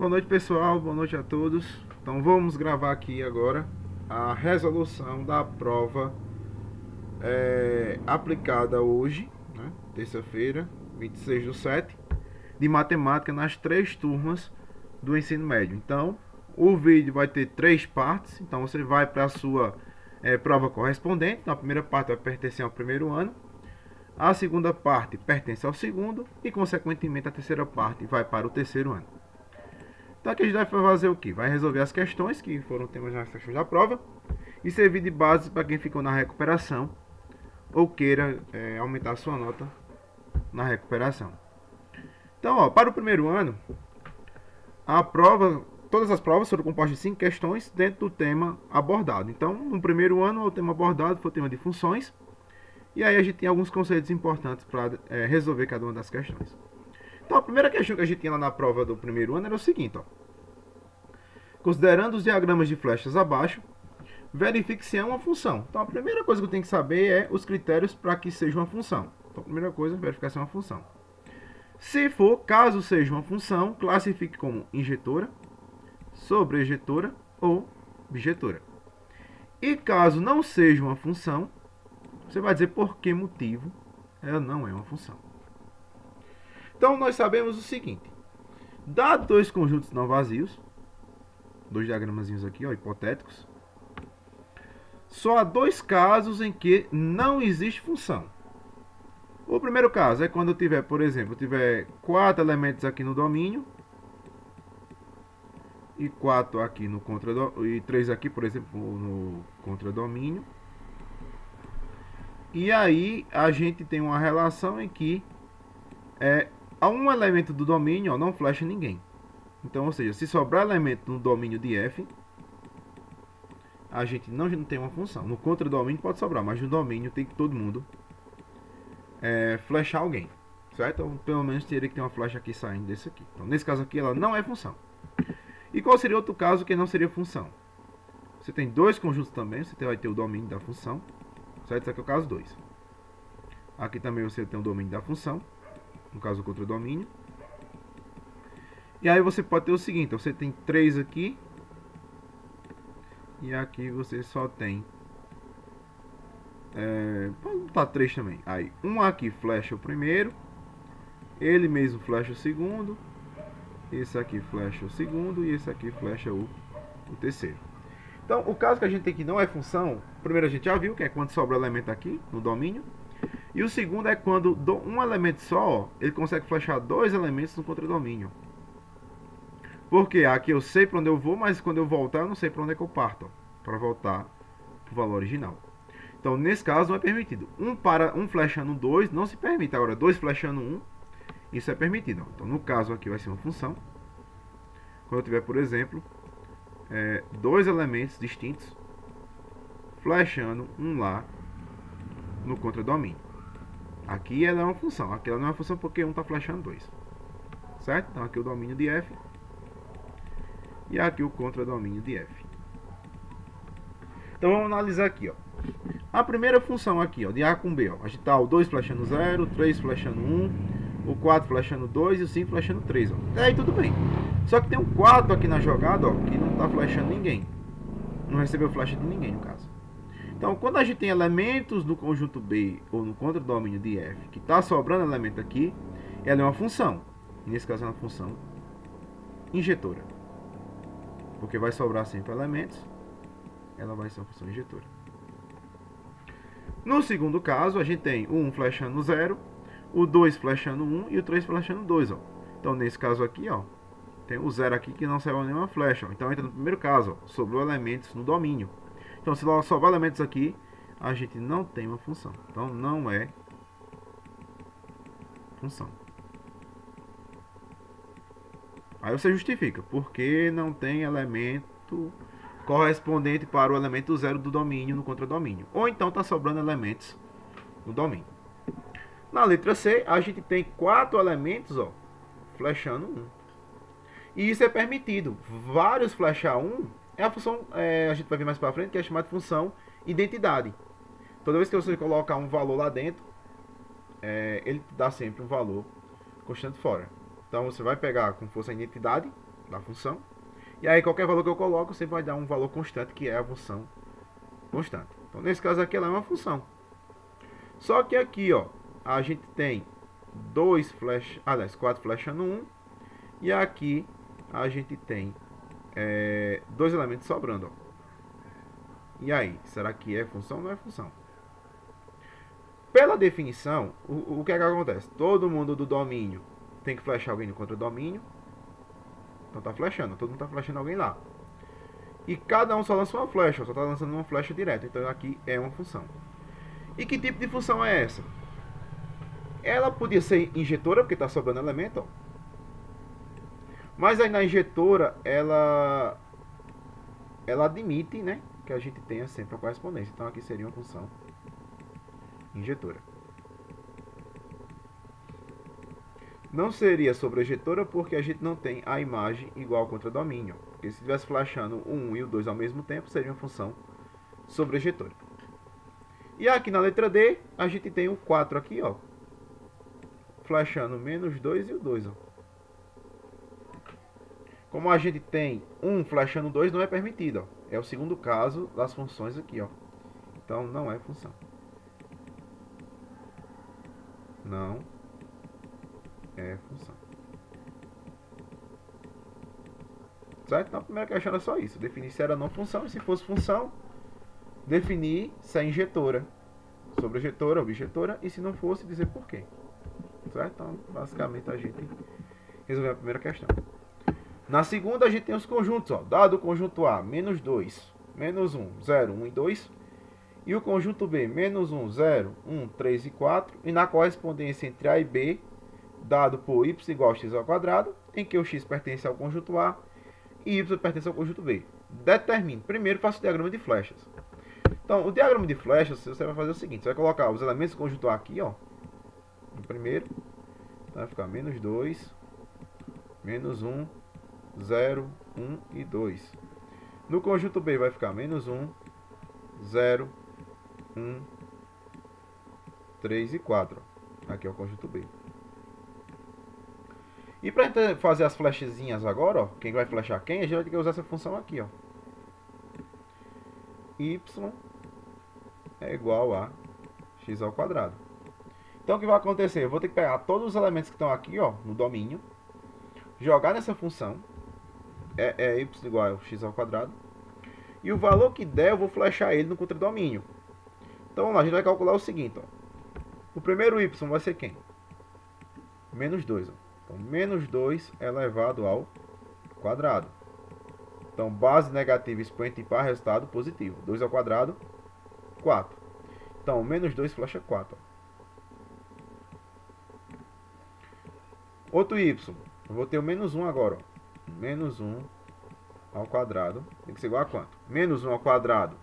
Boa noite, pessoal, boa noite a todos. Então vamos gravar aqui agora a resolução da prova aplicada hoje, né, terça-feira, 26/7, de matemática nas 3 turmas do ensino médio. Então o vídeo vai ter 3 partes, então você vai para a sua prova correspondente. Então a primeira parte vai pertencer ao primeiro ano, a segunda parte pertence ao segundo e consequentemente a terceira parte vai para o terceiro ano. Então aqui a gente vai fazer o que? Vai resolver as questões que foram temas nas questões da prova e servir de base para quem ficou na recuperação ou queira aumentar a sua nota na recuperação. Então, ó, para o primeiro ano, a prova, todas as provas foram compostas de 5 questões dentro do tema abordado. Então, no primeiro ano, o tema abordado foi o tema de funções. E aí a gente tem alguns conceitos importantes para resolver cada uma das questões. Então, a primeira questão que a gente tinha lá na prova do primeiro ano era o seguinte, ó. Considerando os diagramas de flechas abaixo, verifique se é uma função. Então, a primeira coisa que eu tenho que saber é os critérios para que seja uma função. Então, a primeira coisa é verificar se é uma função. Se for, caso seja uma função, classifique como injetora, sobreinjetora ou bijetora. E caso não seja uma função, você vai dizer por que motivo ela não é uma função. Então, nós sabemos o seguinte. Dados dois conjuntos não vazios, dois diagramazinhos aqui, ó, hipotéticos, só há 2 casos em que não existe função. O primeiro caso é quando eu tiver, por exemplo, 4 elementos aqui no domínio e 4 aqui no contradomínio e 3 aqui, por exemplo, no contradomínio. E aí a gente tem uma relação em que a um elemento do domínio, ó, não flecha ninguém. Então, ou seja, se sobrar elemento no domínio de F, a gente não tem uma função. No contradomínio pode sobrar, mas no domínio tem que todo mundo flechar alguém, certo? Então, pelo menos teria que ter uma flecha aqui saindo desse aqui. Então, nesse caso aqui, ela não é função. E qual seria outro caso que não seria função? Você tem 2 conjuntos também, você vai ter o domínio da função, certo? Esse aqui é o caso 2. Aqui também você tem o domínio da função, no caso o contradomínio. E aí você pode ter o seguinte, você tem 3 aqui, e aqui você só tem pode botar 3 também. Aí, um aqui flecha o primeiro, ele mesmo flecha o segundo, esse aqui flecha o segundo e esse aqui flecha o terceiro. Então, o caso que a gente tem que não é função, primeiro a gente já viu que é quando sobra elemento aqui no domínio, e o segundo é quando um elemento só, ó, ele consegue flechar 2 elementos no contradomínio. Porque aqui eu sei para onde eu vou, mas quando eu voltar eu não sei para onde é que eu parto, para voltar para o valor original. Então, nesse caso, não é permitido. Um flechando 2 não se permite. Agora, 2 flechando 1, isso é permitido. Então, no caso aqui vai ser uma função. Quando eu tiver, por exemplo, 2 elementos distintos flechando um lá no contradomínio. Aqui ela é uma função. Aqui ela não é uma função porque um está flechando 2. Certo? Então, aqui o domínio de F. E aqui o contradomínio de F. Então, vamos analisar aqui, ó. A primeira função aqui, ó, de A com B, ó, a gente tá o 2 flechando 0, o 3 flechando 1, o 4 flechando 2 e o 5 flechando 3, ó. Até aí tudo bem. Só que tem um 4 aqui na jogada, ó, que não tá flechando ninguém. Não recebeu flecha de ninguém, no caso. Então, quando a gente tem elementos no conjunto B ou no contradomínio de F, que tá sobrando elemento aqui, ela é uma função. Nesse caso é uma função injetora. Porque vai sobrar sempre elementos, ela vai ser uma função injetora. No segundo caso, a gente tem o 1 flechando 0, o 2 flechando 1 e o 3 flechando 2. Ó. Então, nesse caso aqui, ó, tem o 0 aqui que não saiu nenhuma flecha. Ó. Então, entra no primeiro caso, ó, sobrou elementos no domínio. Então, se sobrar elementos aqui, a gente não tem uma função. Então, não é função. Aí você justifica, porque não tem elemento correspondente para o elemento 0 do domínio no contradomínio. Ou então está sobrando elementos no domínio. Na letra C, a gente tem 4 elementos, ó, flechando 1. E isso é permitido. Vários flechar 1 é a função, a gente vai ver mais para frente, que é chamada de função identidade. Toda vez que você colocar um valor lá dentro, ele dá sempre um valor constante fora. Então você vai pegar como fosse a identidade da função. E aí qualquer valor que eu coloco sempre vai dar um valor constante, que é a função constante. Então nesse caso aqui ela é uma função. Só que aqui, ó, a gente tem 4 flechas no 1. E aqui a gente tem 2 elementos sobrando, ó. E aí, será que é função ou não é função? Pela definição, o que é que acontece? Todo mundo do domínio tem que flechar alguém no contra-domínio. Então tá flechando, todo mundo tá flechando alguém lá. E cada um só lança uma flecha, só tá lançando uma flecha direta. Então aqui é uma função. E que tipo de função é essa? Ela podia ser injetora, porque tá sobrando elemento, ó. Mas aí na injetora, ela admite, né, que a gente tenha sempre a correspondência. Então aqui seria uma função injetora. Não seria sobrejetora porque a gente não tem a imagem igual ao contra-domínio. Porque se estivesse flashando o 1 e o 2 ao mesmo tempo, seria uma função sobrejetora. E aqui na letra D, a gente tem o 4 aqui, ó, flashando menos 2 e o 2, ó. Como a gente tem 1 flashando 2, não é permitido, ó. É o segundo caso das funções aqui, ó. Então não é função. Não é função. Certo? Então a primeira questão era só isso. Definir se era não função. E se fosse função, definir se é injetora, sobrejetora ou bijetora. E se não fosse, dizer por quê. Certo? Então basicamente a gente resolveu a primeira questão. Na segunda a gente tem os conjuntos, ó. Dado o conjunto A, menos 2, menos 1, 0, 1 e 2. E o conjunto B, menos 1, 0, 1, 3 e 4. E na correspondência entre A e B, dado por y igual a x ao quadrado, em que o x pertence ao conjunto A e y pertence ao conjunto B. Determine. Primeiro faça o diagrama de flechas. Então, o diagrama de flechas, você vai fazer o seguinte. Você vai colocar os elementos do conjunto A aqui, ó. No primeiro. Então, vai ficar menos 2, menos 1, 0, 1 e 2. No conjunto B vai ficar menos 1, 0, 1, 3 e 4. Aqui é o conjunto B. E para fazer as flechazinhas agora, ó, quem vai flechar quem, a gente vai ter que usar essa função aqui, ó. Y é igual a x ao quadrado. Então o que vai acontecer? Eu vou ter que pegar todos os elementos que estão aqui, ó, no domínio, jogar nessa função, y igual a x ao quadrado, e o valor que der eu vou flechar ele no contradomínio. Então vamos lá, a gente vai calcular o seguinte, ó. O primeiro y vai ser quem? Menos 2, ó. Então, menos 2 elevado ao quadrado. Então, base negativa expoente par, resultado positivo. 2 ao quadrado, 4. Então, menos 2 flecha 4. Outro y. Eu vou ter o menos 1 agora, ó. Menos 1 ao quadrado. Tem que ser igual a quanto? Menos 1 ao quadrado.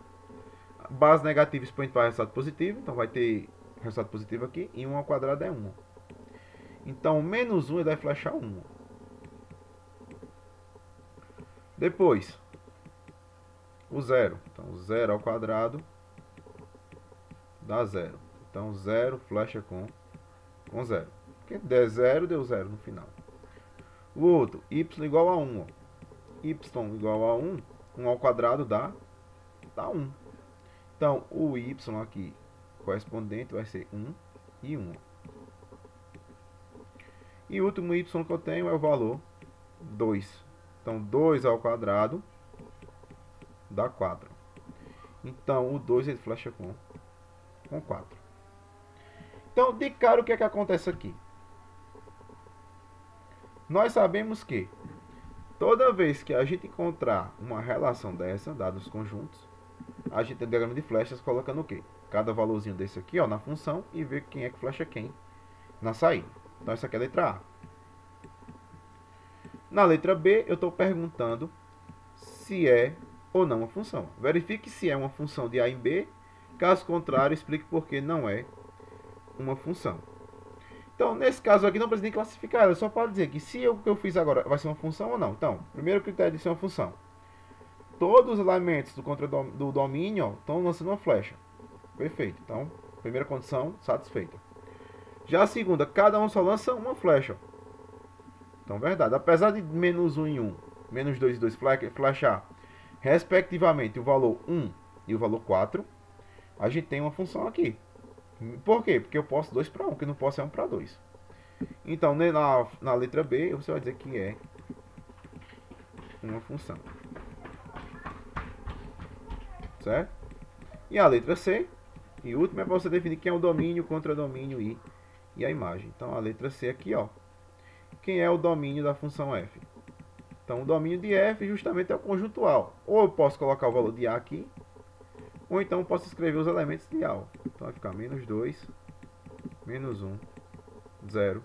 Base negativa expoente par, resultado positivo. Então, vai ter resultado positivo aqui. E 1 ao quadrado é 1. Então, menos 1 ele vai flechar 1. Depois, o 0. Então, 0 ao quadrado dá 0. Então, 0 flecha com 0. Porque der 0, deu 0 no final. O outro, y igual a 1. Ó. Y igual a 1. 1 ao quadrado dá 1. Então, o y aqui correspondente vai ser 1 e 1. E o último y que eu tenho é o valor 2. Então, 2 ao quadrado dá 4. Então, o 2 ele flecha com 4. Então, de cara, o que é que acontece aqui? Nós sabemos que toda vez que a gente encontrar uma relação dessa, dados os conjuntos, a gente tem o diagrama de flechas colocando o quê? Cada valorzinho desse aqui, ó, na função e ver quem é que flecha quem na saída. Então, essa aqui é a letra A. Na letra B, eu estou perguntando se é ou não uma função. Verifique se é uma função de A em B. Caso contrário, explique por que não é uma função. Então, nesse caso aqui, não precisa nem classificar ela. Só pode dizer que se o que eu fiz agora vai ser uma função ou não. Então, primeiro critério de ser uma função. Todos os elementos do domínio ó, estão lançando uma flecha. Perfeito. Então, primeira condição satisfeita. Já a segunda, cada um só lança uma flecha. Então, verdade. Apesar de menos 1 em 1 menos 2 e 2 flechar, respectivamente, o valor 1 e o valor 4, a gente tem uma função aqui. Por quê? Porque eu posso 2 para 1, que eu não posso é 1 para 2. Então, na letra B, você vai dizer que é uma função. Certo? E a letra C, e última, é para você definir quem é o domínio, o contradomínio e a imagem. Então, a letra C aqui, ó. Quem é o domínio da função f? Então, o domínio de f justamente é o conjuntual. Ou eu posso colocar o valor de a aqui, ou então eu posso escrever os elementos de a. Então, vai ficar menos 2, menos 1, 0,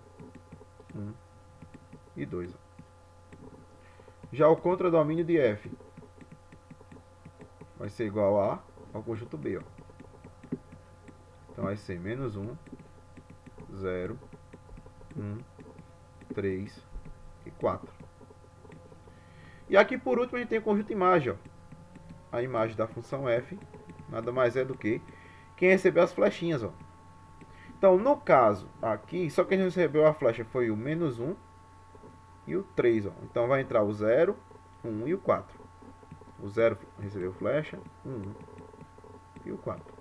1 e 2. Já o contradomínio de f vai ser igual ao conjunto B. Ó. Então, vai ser menos 1, 0, 1, 3 e 4. E aqui, por último, a gente tem o conjunto imagem. Ó. A imagem da função f nada mais é do que quem recebeu as flechinhas. Ó. Então, no caso aqui, só quem recebeu a flecha foi o menos 1 e o 3. Ó. Então, vai entrar o 0, 1 e o 4. O 0 recebeu flecha, 1 e o 4.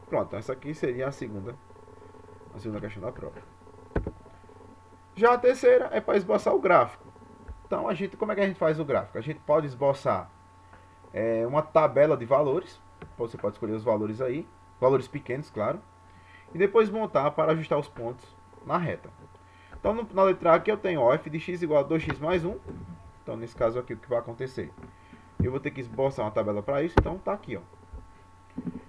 Pronto, essa aqui seria a segunda questão da prova. Já a terceira é para esboçar o gráfico. Então, como é que a gente faz o gráfico? A gente pode esboçar uma tabela de valores. Você pode escolher os valores aí, valores pequenos, claro. E depois montar para ajustar os pontos na reta. Então, na letra A aqui eu tenho ó, f de x igual a 2x mais 1. Então, nesse caso aqui, o que vai acontecer? Eu vou ter que esboçar uma tabela para isso, então tá aqui, ó.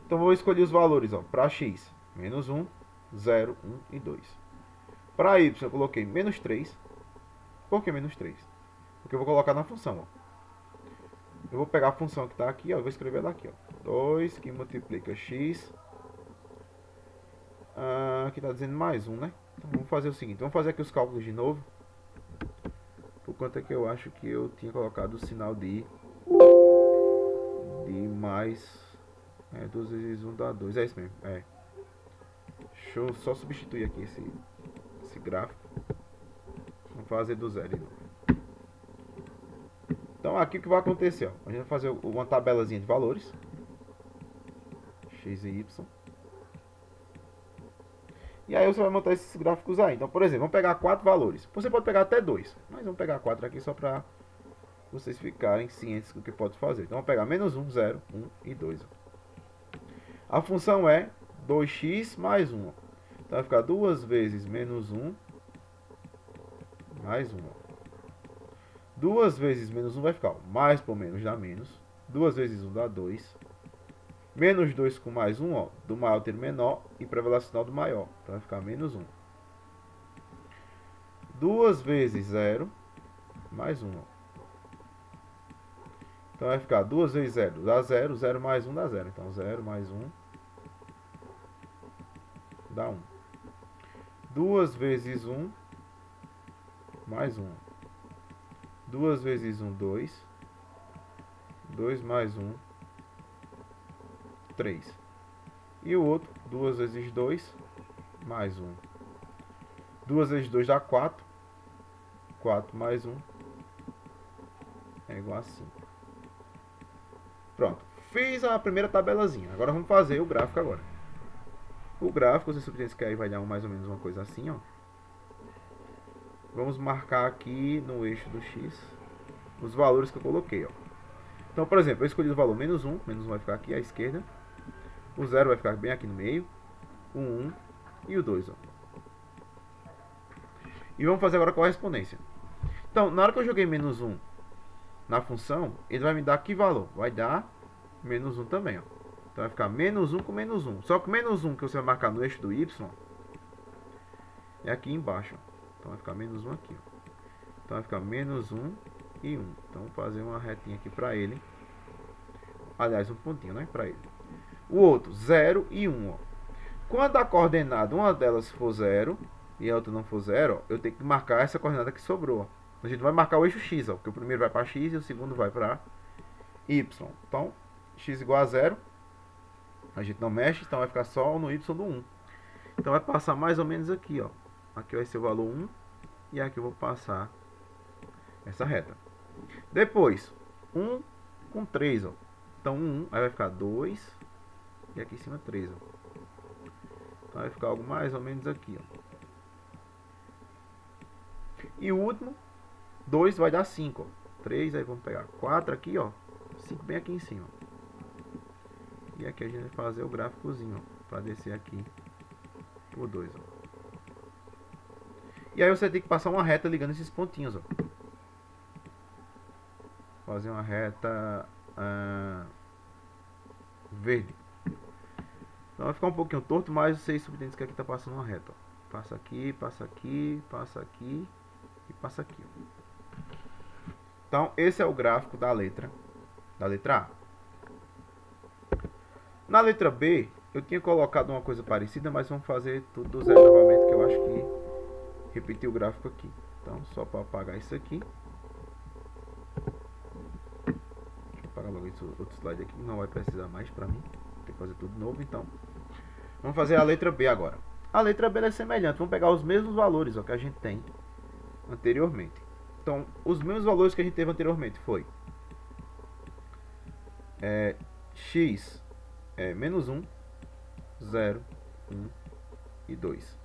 Então, vou escolher os valores, ó, para x, menos 1, 0, 1 e 2. Para y, eu coloquei menos 3. Por que menos 3? Porque eu vou colocar na função, ó. Eu vou pegar a função que está aqui, ó, eu vou escrever ela aqui, ó. 2 que multiplica x. Aqui está dizendo mais 1, né? Então, vamos fazer o seguinte, vamos fazer aqui os cálculos de novo. Por quanto é que eu acho que eu tinha colocado o sinal de mais... 2 vezes 1 dá 2, é isso mesmo, Deixa eu só substituir aqui esse gráfico. Vamos fazer do zero de novo. Então aqui o que vai acontecer, ó, a gente vai fazer uma tabelazinha de valores, x e y, e aí você vai montar esses gráficos aí. Então, por exemplo, vamos pegar 4 valores, você pode pegar até 2, mas vamos pegar 4 aqui só para vocês ficarem cientes do que pode fazer. Então vamos pegar menos 1, 0, 1 e 2. Ó. A função é 2x mais 1. Ó. Então vai ficar 2 vezes menos 1 mais 1. Ó. 2 vezes menos 1 vai ficar, ó, mais por menos dá menos. 2 vezes 1 dá 2. Menos 2 com mais 1, ó, do maior ter menor e prevaleceu o sinal do maior. Então vai ficar menos 1. 2 vezes 0 mais 1. Ó. Então vai ficar 2 vezes 0 dá 0, 0 mais 1 dá 0. Então 0 mais 1 dá 1. 2 vezes 1 mais 1. 2 vezes 1, 2. 2 mais 1, 3. E o outro, 2 vezes 2 mais 1. 2 vezes 2 dá 4. 4 mais 1 é igual a 5. Pronto. Fiz a primeira tabelazinha. Agora vamos fazer o gráfico agora. O gráfico, você subentende que aí vai dar mais ou menos uma coisa assim, ó. Vamos marcar aqui no eixo do x os valores que eu coloquei, ó. Então, por exemplo, eu escolhi o valor menos 1 vai ficar aqui à esquerda. O 0 vai ficar bem aqui no meio. O 1 e o 2, ó. E vamos fazer agora a correspondência. Então, na hora que eu joguei menos 1 na função, ele vai me dar que valor? Vai dar menos 1 também, ó. Então vai ficar menos 1 com menos 1. Só que o menos 1 que você vai marcar no eixo do y é aqui embaixo, ó. Então vai ficar menos 1 aqui, ó. Então vai ficar menos 1 e 1. Então vou fazer uma retinha aqui para ele. Aliás, um pontinho, né? Para ele. O outro, 0 e 1, ó. Quando a coordenada, uma delas for 0 e a outra não for 0, ó, eu tenho que marcar essa coordenada que sobrou, ó. A gente vai marcar o eixo x, ó. Porque o primeiro vai para x e o segundo vai para y. Então, x igual a 0. A gente não mexe, então vai ficar só no y do 1. Então vai passar mais ou menos aqui, ó. Aqui vai ser o valor 1 e aqui eu vou passar essa reta. Depois, 1 com 3, ó. Então 1, aí vai ficar 2 e aqui em cima 3, ó. Então vai ficar algo mais ou menos aqui, ó. E o último, 2 vai dar 5, ó. 3, aí vamos pegar 4 aqui, ó. 5 bem aqui em cima. E aqui a gente vai fazer o gráficozinho, ó, para descer aqui por 2, ó. E aí você tem que passar uma reta ligando esses pontinhos, ó. Fazer uma reta verde. Então vai ficar um pouquinho torto, mas vocês subentendem que aqui tá passando uma reta, ó. Passa aqui, passa aqui, passa aqui e passa aqui, ó. Então esse é o gráfico da letra A. Na letra B, eu tinha colocado uma coisa parecida, mas vamos fazer tudo do zero novamente, que eu acho que repetiu o gráfico aqui. Então, só para apagar isso aqui. Deixa eu apagar logo esse outro slide aqui, não vai precisar mais para mim. Tem que fazer tudo de novo, então. Vamos fazer a letra B agora. A letra B é semelhante, vamos pegar os mesmos valores, ó, que a gente tem anteriormente. Então, os mesmos valores que a gente teve anteriormente foi x menos 1, 0, 1 e 2.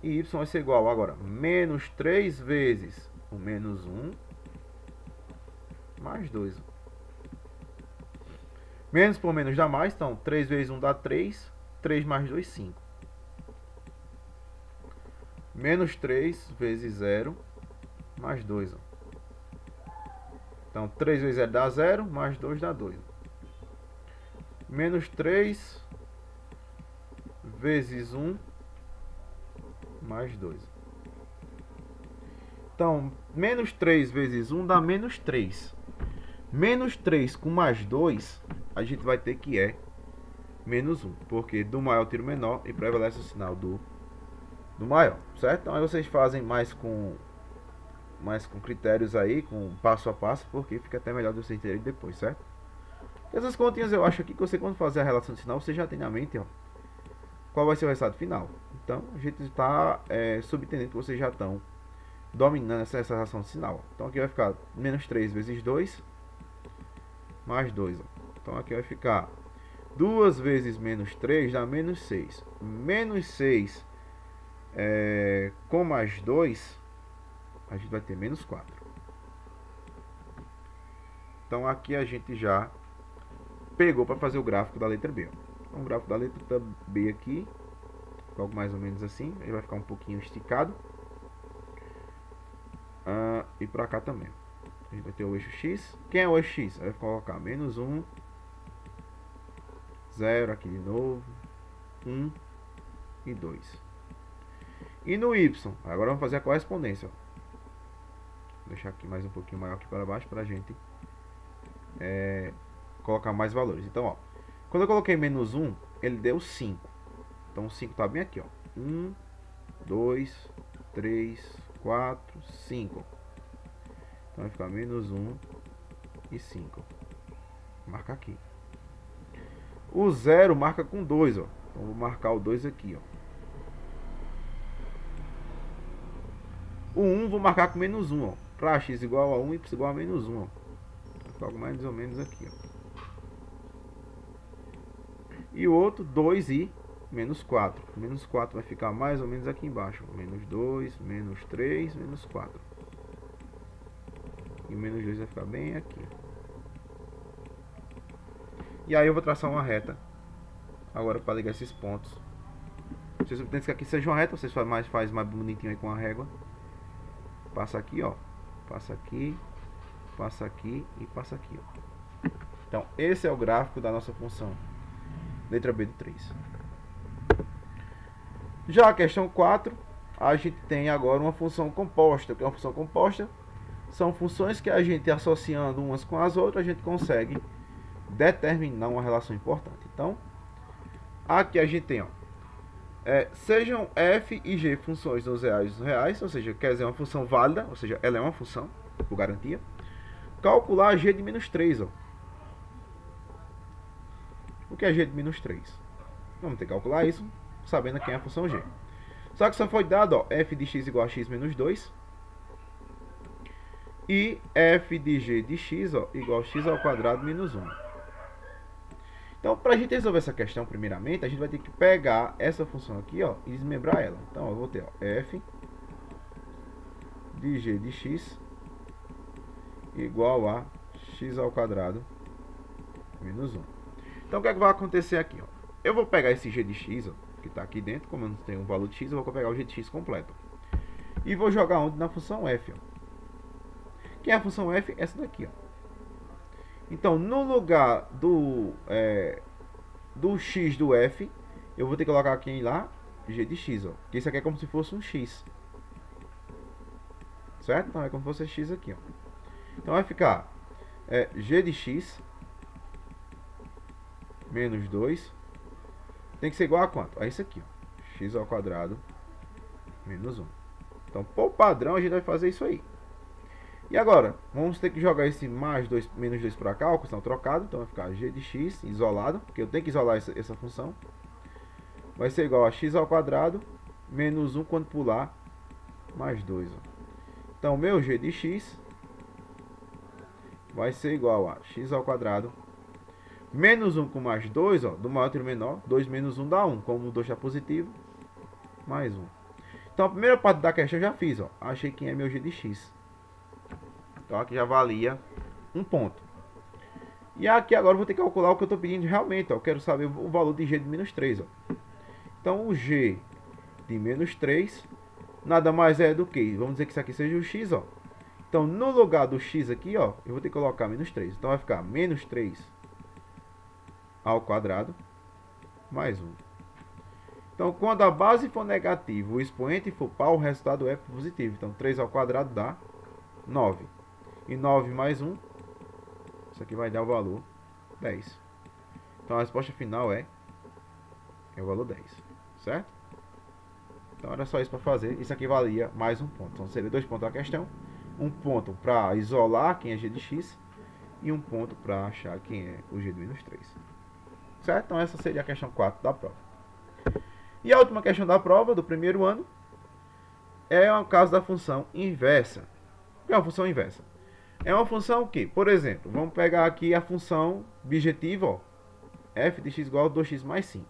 E y vai ser igual agora menos 3 vezes o menos 1 mais 2. Menos por menos dá mais, então 3 vezes 1 dá 3, 3 mais 2, 5. Menos 3 vezes 0 mais 2. Então 3 vezes 0 dá 0, mais 2 dá 2. Menos 3 vezes 1 mais 2. Então, menos 3 vezes 1 dá menos 3. Menos 3 com mais 2, a gente vai ter que é menos 1. Porque do maior tira o menor e prevalece o sinal do maior, certo? Então aí vocês fazem mais com critérios aí, com passo a passo, porque fica até melhor de vocês terem depois, certo? Essas continhas eu acho aqui que você, quando fazer a relação de sinal, você já tem na mente, ó, qual vai ser o resultado final. Então a gente está subentendendo que vocês já estão dominando essa relação de sinal. Então aqui vai ficar menos 3 vezes 2 mais 2. Ó. Então aqui vai ficar 2 vezes menos 3 dá menos 6. Menos 6 com mais 2, a gente vai ter menos 4. Então aqui a gente já pegou para fazer o gráfico da letra B. Então, o gráfico da letra B aqui, algo mais ou menos assim, ele vai ficar um pouquinho esticado. E para cá também. A gente vai ter o eixo X. Quem é o eixo X? Vai colocar menos 1, 0 aqui de novo, 1 e 2. E no Y, agora vamos fazer a correspondência. Vou deixar aqui mais um pouquinho maior aqui para baixo para a gente colocar mais valores. Então, ó, quando eu coloquei menos 1, ele deu 5. Então, o 5 está bem aqui, ó. 1, 2, 3, 4, 5. Então, vai ficar menos 1 e 5. Vou marcar aqui. O 0 marca com 2, ó. Então, vou marcar o 2 aqui, ó. O 1 vou marcar com menos 1, ó. Para x igual a 1 e y igual a menos 1, ó. Vai ficar algo mais ou menos aqui, ó. E o outro, 2 e menos 4. Menos 4 vai ficar mais ou menos aqui embaixo. Menos 2, menos 3, menos 4. E o menos 2 vai ficar bem aqui. E aí eu vou traçar uma reta. Agora para ligar esses pontos. Vocês pretendem que aqui seja uma reta, vocês faz mais bonitinho aí com a régua. Passa aqui, ó. Passa aqui. Passa aqui e passa aqui, ó. Então, esse é o gráfico da nossa função. Letra B do 3. Já a questão 4, a gente tem agora uma função composta. O que é uma função composta? São funções que a gente, associando umas com as outras, a gente consegue determinar uma relação importante. Então, aqui a gente tem, ó, sejam f e g funções dos reais, ou seja, quer dizer, uma função válida, ou seja, ela é uma função, por garantia. Calcular g de menos 3, ó. O que é g de menos 3? Vamos ter que calcular isso, sabendo quem é a função g. Só que só foi dado, ó, f de x igual a x menos 2. E f de g de x, ó, igual a x ao quadrado menos 1. Então, para a gente resolver essa questão, primeiramente, a gente vai ter que pegar essa função aqui, ó, e desmembrar ela. Então, eu vou ter, ó, f de g de x igual a x ao quadrado menos 1. Então, o que é que vai acontecer aqui, ó? Eu vou pegar esse g de x, ó, que está aqui dentro, como eu não tenho um valor de x, eu vou pegar o g de x completo. E vou jogar onde? Na função f, ó. Que é a função f? Essa daqui, ó. Então, no lugar do x do f, eu vou ter que colocar aqui lá g de x, ó. Que isso aqui é como se fosse um x. Certo? Então, é como se fosse x aqui, ó. Então, vai ficar g de x menos 2 tem que ser igual a quanto? A isso aqui, ó. X ao quadrado menos 1. Então, por padrão, a gente vai fazer isso aí. E agora, vamos ter que jogar esse mais 2, menos 2 para cá, a questão trocada. Então vai ficar g de x isolado, porque eu tenho que isolar essa função. Vai ser igual a x ao quadrado menos 1 quando pular mais 2. Ó. Então meu g de x vai ser igual a x ao quadrado menos 1 com mais 2, ó, do maior entre o menor. 2 menos 1 dá 1, como o 2 está positivo, mais 1. Então a primeira parte da questão eu já fiz, ó. Achei quem é meu g de x. Então aqui já valia um ponto. E aqui agora eu vou ter que calcular o que eu estou pedindo realmente. Ó. Eu quero saber o valor de g de menos 3. Ó. Então o g de menos 3 nada mais é do que, vamos dizer que isso aqui seja o x. Ó. Então no lugar do x aqui, ó, eu vou ter que colocar menos 3. Então vai ficar menos 3 ao quadrado mais 1. Então quando a base for negativa, o expoente for par, o resultado é positivo. Então 3 ao quadrado dá 9. E 9 mais 1, isso aqui vai dar o valor 10. Então a resposta final é o valor 10, certo? Então era só isso para fazer. Isso aqui valia mais um ponto. Então seria 2 pontos a questão. Um ponto para isolar quem é g de x e um ponto para achar quem é o g de menos 3. Certo? Então essa seria a questão 4 da prova. E a última questão da prova do primeiro ano é o caso da função inversa. O que é uma função inversa? É uma função que, por exemplo, vamos pegar aqui a função objetiva, ó, f de x igual a 2x mais 5.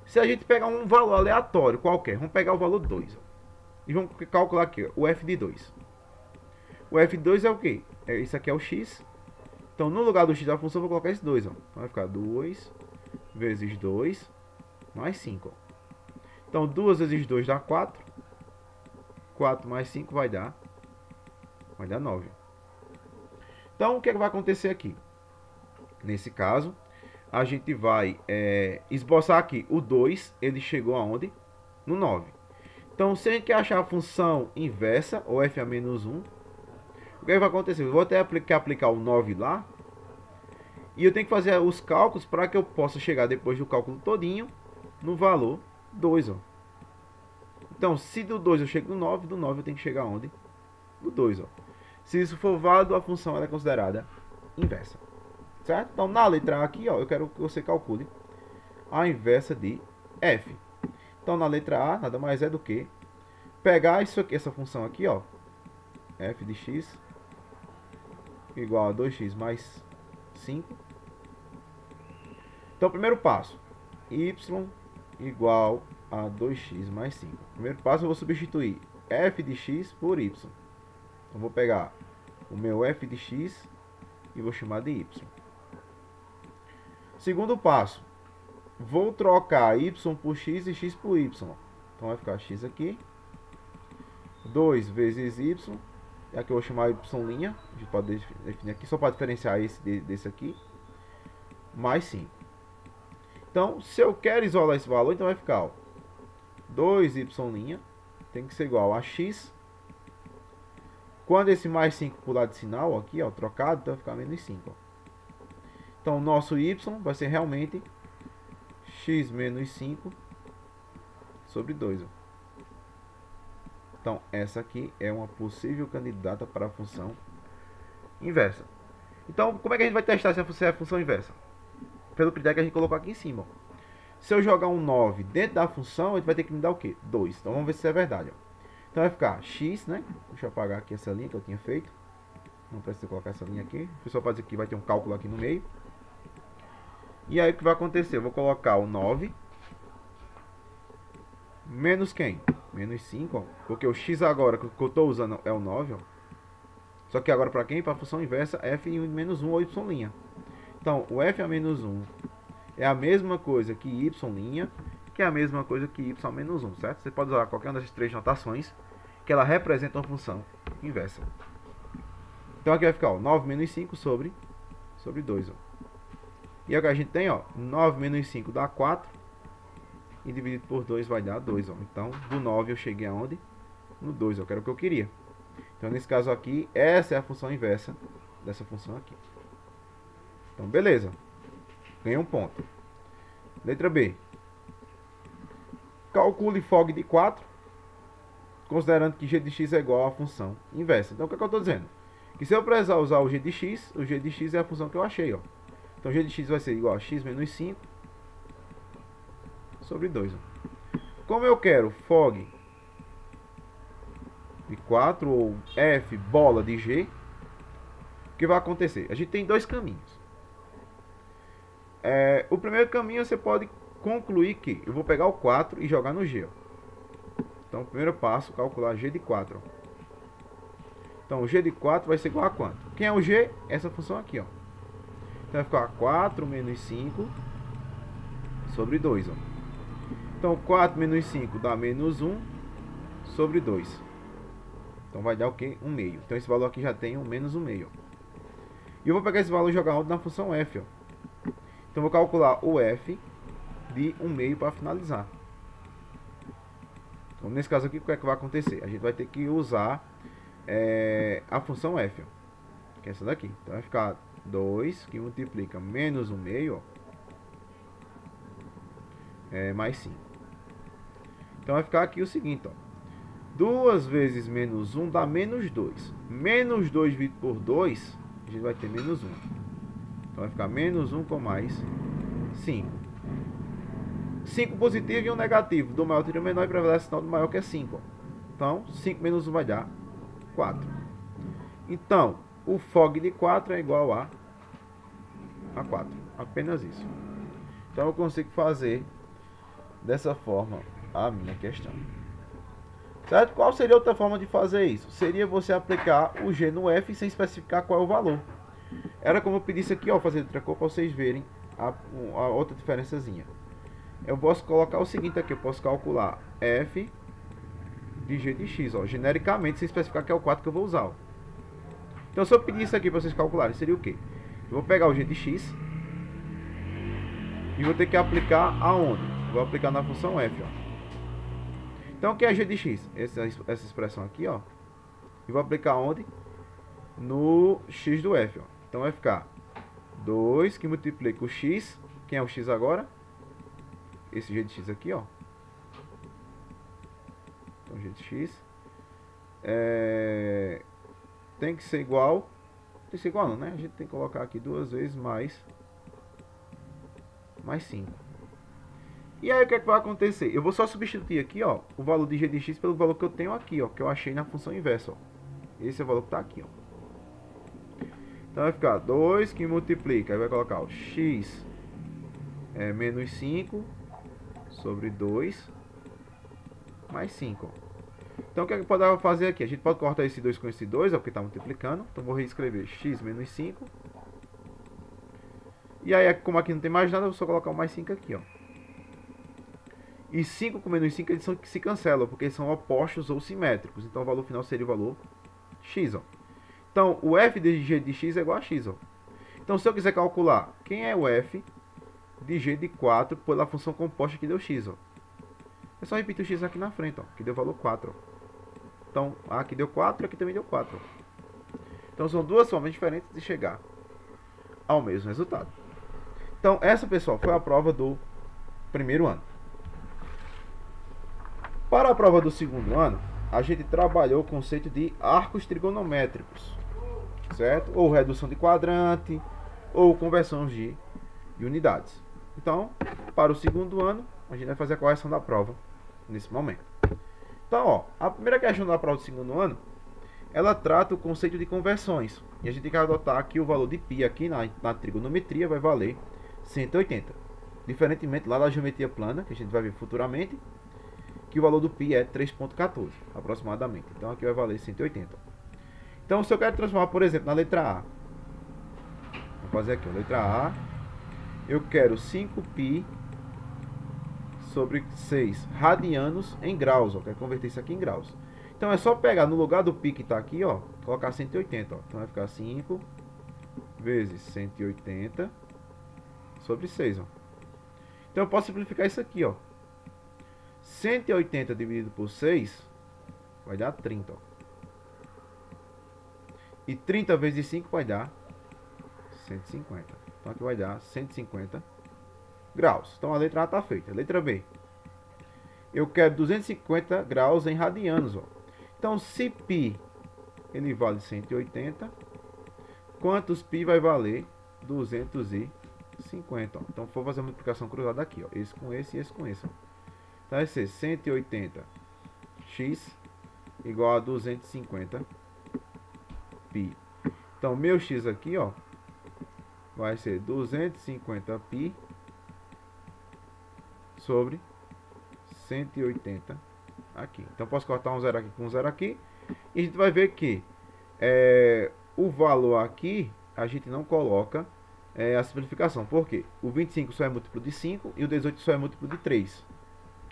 Se a gente pegar um valor aleatório qualquer, vamos pegar o valor 2. Ó, e vamos calcular aqui, ó, o f de 2. O f de 2 é o quê? Isso aqui é o x. Então, no lugar do x da função, eu vou colocar esse 2. Ó. Então, vai ficar 2 vezes 2 mais 5. Ó. Então, 2 vezes 2 dá 4. 4 mais 5 vai dar 9. Então, o que, é que vai acontecer aqui? Nesse caso, a gente vai esboçar aqui. O 2, ele chegou aonde? No 9. Então, se a gente quer achar a função inversa, ou f a menos 1, o que vai acontecer? Eu vou até aplicar o 9 lá. E eu tenho que fazer os cálculos para que eu possa chegar, depois do cálculo todinho, no valor 2. Ó. Então, se do 2 eu chego no 9, do 9 eu tenho que chegar aonde? No 2. Ó. Se isso for válido, a função ela é considerada inversa. Certo? Então, na letra A aqui, ó, eu quero que você calcule a inversa de f. Então, na letra A, nada mais é do que pegar isso aqui, essa função aqui, ó, f de x igual a 2x mais 5. Então, primeiro passo, y igual a 2x mais 5. Primeiro passo, eu vou substituir f de x por y. Então, vou pegar o meu f de x e vou chamar de y. Segundo passo, vou trocar y por x e x por y. Então, vai ficar x aqui, 2 vezes y, e aqui eu vou chamar y', a gente pode definir aqui, só para diferenciar esse desse aqui, mais 5. Então, se eu quero isolar esse valor, então vai ficar, ó, 2y' tem que ser igual a x. Quando esse mais 5 pular de sinal, aqui, ó, trocado, então vai ficar menos 5. Ó. Então, o nosso y vai ser realmente x menos 5 sobre 2. Ó. Então, essa aqui é uma possível candidata para a função inversa. Então, como é que a gente vai testar se é a função inversa? Pelo critério que a gente colocou aqui em cima. Ó. Se eu jogar um 9 dentro da função, ele vai ter que me dar o quê? 2. Então, vamos ver se isso é verdade. Ó. Então vai ficar x, né? Deixa eu apagar aqui essa linha que eu tinha feito. Não precisa colocar essa linha aqui. O pessoal pode dizer que vai ter um cálculo aqui no meio. E aí o que vai acontecer? Eu vou colocar o 9 menos quem? Menos 5, ó. Porque o x agora que eu estou usando é o 9, ó. Só que agora para quem? Para a função inversa, f menos 1 ou y'. Então, o f a menos 1 é a mesma coisa que y', que é a mesma coisa que y menos 1, certo? Você pode usar qualquer uma dessas três notações, que ela representa uma função inversa. Então aqui vai ficar, ó, 9 menos 5 sobre 2, ó. E aqui a gente tem, ó, 9 menos 5 dá 4, e dividido por 2 vai dar 2, ó. Então, do 9 eu cheguei aonde? No 2, ó, que era o que eu queria. Então, nesse caso aqui, essa é a função inversa dessa função aqui. Então, beleza. Ganhei um ponto. Letra B. Calcule FOG de 4, considerando que g de x é igual à função inversa. Então, o que é que eu estou dizendo? Que se eu precisar usar o g de x é a função que eu achei, ó. Então, g de x vai ser igual a x menos 5 sobre 2. Ó. Como eu quero FOG de 4 ou f bola de g, o que vai acontecer? A gente tem dois caminhos. O primeiro caminho você pode concluir que eu vou pegar o 4 e jogar no g. Ó. Então, o primeiro passo, calcular g de 4. Ó. Então, o g de 4 vai ser igual a quanto? Quem é o g? Essa função aqui, ó. Então, vai ficar 4 menos 5 sobre 2. Ó. Então, 4 menos 5 dá menos 1 sobre 2. Então, vai dar o quê? 1 meio. Então, esse valor aqui já tem um menos 1 meio. E eu vou pegar esse valor e jogar onde? Na função f, ó. Então, vou calcular o f de 1 meio para finalizar. Então, nesse caso aqui, o que é que vai acontecer? A gente vai ter que usar a função f, ó, que é essa daqui. Então, vai ficar 2 que multiplica menos 1 meio, ó, mais 5. Então, vai ficar aqui o seguinte, ó. 2 vezes menos 1 dá menos 2. Menos 2 dividido por 2, a gente vai ter menos 1. Então, vai ficar menos 1 com mais 5. 5 positivo e 1 negativo. Do maior tira o menor e prevalece o sinal do maior, que é 5. Ó. Então, 5 menos 1 vai dar 4. Então, o FOG de 4 é igual a 4. Apenas isso. Então, eu consigo fazer dessa forma a minha questão. Certo? Qual seria outra forma de fazer isso? Seria você aplicar o g no f sem especificar qual é o valor. Era como eu pedisse aqui, ó, fazer outra cor para vocês verem a outra diferençazinha. Eu posso colocar o seguinte aqui, eu posso calcular f de g de x, ó, genericamente, sem especificar que é o 4 que eu vou usar. Ó. Então, se eu pedir isso aqui para vocês calcularem, seria o quê? Eu vou pegar o g de x e vou ter que aplicar aonde? Vou aplicar na função f, ó. Então, o que é g de x? Essa expressão aqui, ó. E vou aplicar onde? No x do f, ó. Então, vai ficar 2 que multiplica o x. Quem é o x agora? Esse g de x aqui, ó. Então, g de x tem que ser igual. Tem que ser igual não, né? A gente tem que colocar aqui 2 vezes mais 5. E aí o que é que vai acontecer? Eu vou só substituir aqui, ó, o valor de g de x pelo valor que eu tenho aqui, ó, que eu achei na função inversa, ó. Esse é o valor que está aqui, ó. Então vai ficar 2 que multiplica, aí vai colocar o x menos 5 sobre 2 mais 5. Ó. Então o que é que pode fazer aqui? A gente pode cortar esse 2 com esse 2, ó, porque está multiplicando. Então vou reescrever x menos 5. E aí, como aqui não tem mais nada, eu vou só colocar o mais 5 aqui, ó. E 5 com menos 5 eles se cancelam, porque eles são opostos ou simétricos. Então o valor final seria o valor x, ó. Então o f de g de x é igual a x, ó. Então se eu quiser calcular quem é o f de g de 4 pela função composta que deu x, ó. É só repetir o x aqui na frente, ó, que deu valor 4, ó. Então aqui deu 4 e aqui também deu 4, ó. Então são duas formas diferentes de chegar ao mesmo resultado. Então essa, pessoal, foi a prova do primeiro ano. Para a prova do segundo ano, a gente trabalhou o conceito de arcos trigonométricos, certo? Ou redução de quadrante, ou conversão de unidades. Então, para o segundo ano, a gente vai fazer a correção da prova nesse momento. Então, ó, a primeira questão da prova do segundo ano, ela trata o conceito de conversões. E a gente tem que adotar que o valor de π aqui na trigonometria vai valer 180. Diferentemente lá da geometria plana, que a gente vai ver futuramente, que o valor do π é 3,14 aproximadamente. Então aqui vai valer 180. Então se eu quero transformar, por exemplo, na letra A, vou fazer aqui, a letra A, eu quero 5π sobre 6 radianos em graus, ó. Quero converter isso aqui em graus. Então é só pegar no lugar do π que está aqui, ó, colocar 180, ó. Então vai ficar 5 vezes 180 sobre 6, ó. Então eu posso simplificar isso aqui, ó. 180 dividido por 6 vai dar 30, ó. E 30 vezes 5 vai dar 150. Então aqui vai dar 150 graus. Então a letra A está feita. Letra B. Eu quero 250 graus em radianos, ó. Então se π ele vale 180, quantos π vai valer? 250, ó. Então vou fazer a multiplicação cruzada aqui, ó. Esse com esse e esse com esse, ó. Então vai ser 180x igual a 250 π. Então meu x aqui, ó, vai ser 250 π sobre 180 aqui. Então posso cortar um zero aqui com um zero aqui. E a gente vai ver que o valor aqui a gente não coloca a simplificação. Por quê? O 25 só é múltiplo de 5 e o 18 só é múltiplo de 3.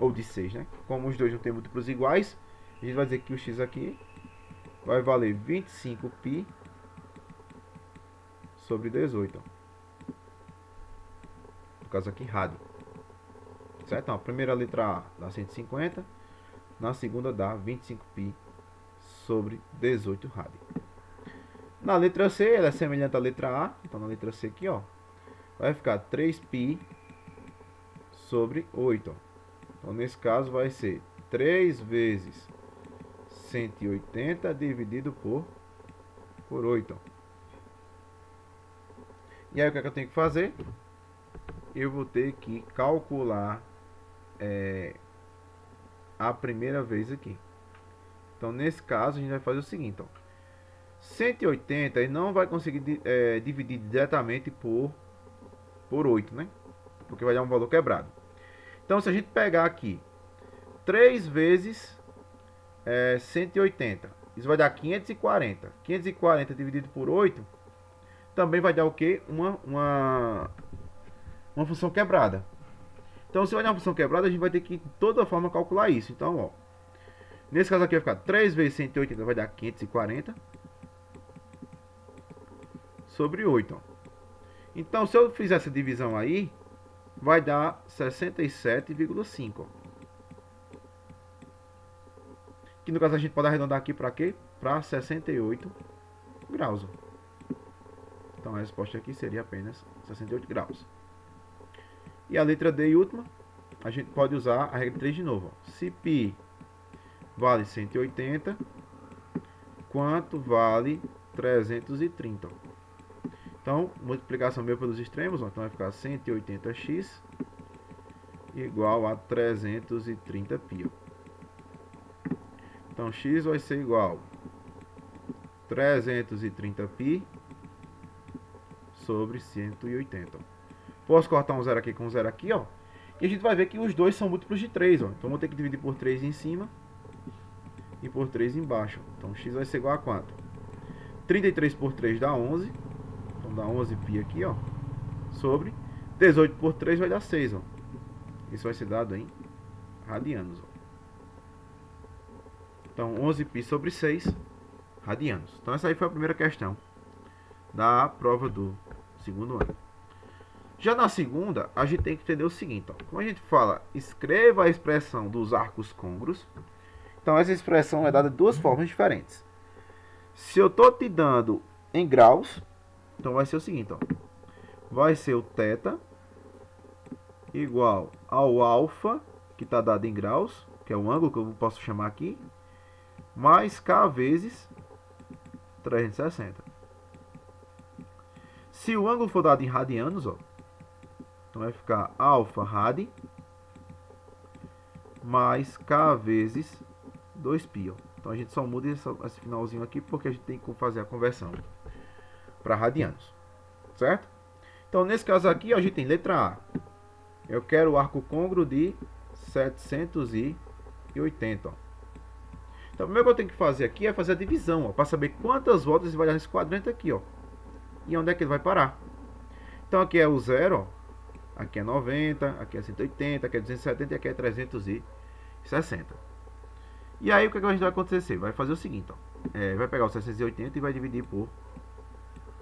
Ou de 6, né? Como os dois não têm múltiplos iguais, a gente vai dizer que o x aqui vai valer 25π sobre 18. No caso aqui, rádio. Certo? Então, a primeira letra A dá 150. Na segunda dá 25π sobre 18 rádio. Na letra C, ela é semelhante à letra A. Então, na letra C aqui, ó, vai ficar 3π sobre 8. Ó. Então, nesse caso, vai ser 3 vezes 180 dividido por 8. Ó. E aí, o que é que eu tenho que fazer? Eu vou ter que calcular a primeira vez aqui. Então, nesse caso, a gente vai fazer o seguinte, ó. 180 e não vai conseguir dividir diretamente por 8, né? Porque vai dar um valor quebrado. Então, se a gente pegar aqui 3 vezes 180, isso vai dar 540. 540 dividido por 8 também vai dar o quê? Uma função quebrada. Então, se vai dar uma função quebrada, a gente vai ter que, de toda forma, calcular isso. Então, ó, nesse caso aqui vai ficar 3 vezes 180 vai dar 540 sobre 8. Ó. Então, se eu fizer essa divisão aí, vai dar 67,5. Que no caso a gente pode arredondar aqui para quê? Para 68 graus. Ó. Então, a resposta aqui seria apenas 68 graus. E a letra D e última, a gente pode usar a regra 3 de novo. Ó. Se π vale 180, quanto vale 330? Ó. Então, multiplicação meu pelos extremos, ó. Então vai ficar 180x igual a 330π. Ó. Então, x vai ser igual a 330π sobre 180. Ó. Posso cortar um zero aqui com um zero aqui, ó. E a gente vai ver que os dois são múltiplos de 3, ó. Então, vou ter que dividir por 3 em cima e por 3 embaixo. Então, x vai ser igual a quanto? 33 por 3 dá 11. Então, dá 11π aqui, ó. Sobre 18 por 3 vai dar 6, ó. Isso vai ser dado em radianos, ó. Então, 11π sobre 6 radianos. Então, essa aí foi a primeira questão da prova do segundo ano. Já na segunda, a gente tem que entender o seguinte, ó. Como a gente fala, escreva a expressão dos arcos côngruos. Então, essa expressão é dada de duas formas diferentes. Se eu estou te dando em graus, então vai ser o seguinte, ó. Vai ser o θ igual ao alfa, que está dado em graus, que é o ângulo que eu posso chamar aqui, mais K vezes 360. Se o ângulo for dado em radianos, ó, então vai ficar alfa rad mais K vezes 2π, ó. Então a gente só muda esse finalzinho aqui porque a gente tem que fazer a conversão para radianos, certo? Então nesse caso aqui, ó, a gente tem letra A. Eu quero o arco côngruo de 780, ó. Então, o primeiro que eu tenho que fazer aqui é fazer a divisão, para saber quantas voltas ele vai dar nesse quadrante aqui, ó. E onde é que ele vai parar. Então, aqui é o 0, ó. Aqui é 90, aqui é 180, aqui é 270 e aqui é 360. E aí, o que a gente vai acontecer? Vai fazer o seguinte, ó. Vai pegar o 780 e vai dividir por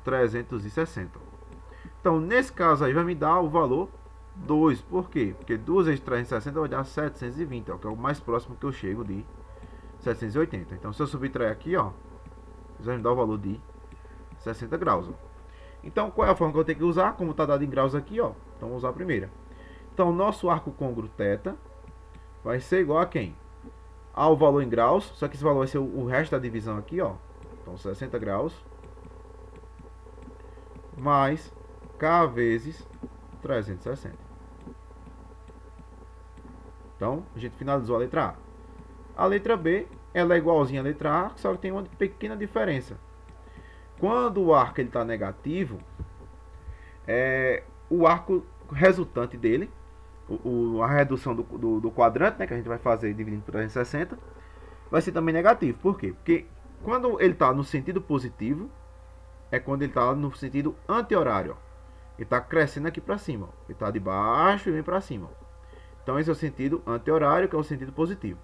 360. Então, nesse caso aí, vai me dar o valor 2. Por quê? Porque 2 vezes 360 vai dar 720, ó, que é o mais próximo que eu chego de 780. Então, se eu subtrair aqui, ó, vai me dar o valor de 60 graus. Ó. Então, qual é a forma que eu tenho que usar? Como está dado em graus aqui, ó. Então, vou usar a primeira. Então, nosso arco côngruo θ vai ser igual a quem? Ao valor em graus, só que esse valor vai ser o resto da divisão aqui, ó. Então, 60 graus mais K vezes 360. Então, a gente finalizou a letra A. A letra B, ela é igualzinha à letra A, só que tem uma pequena diferença. Quando o arco está negativo, o arco resultante dele, a redução do quadrante, né, que a gente vai fazer dividindo por 360, vai ser também negativo. Por quê? Porque quando ele está no sentido positivo, é quando ele está no sentido anti-horário. Ele está crescendo aqui para cima. Ele está de baixo e vem para cima. Então esse é o sentido anti-horário, que é o sentido positivo.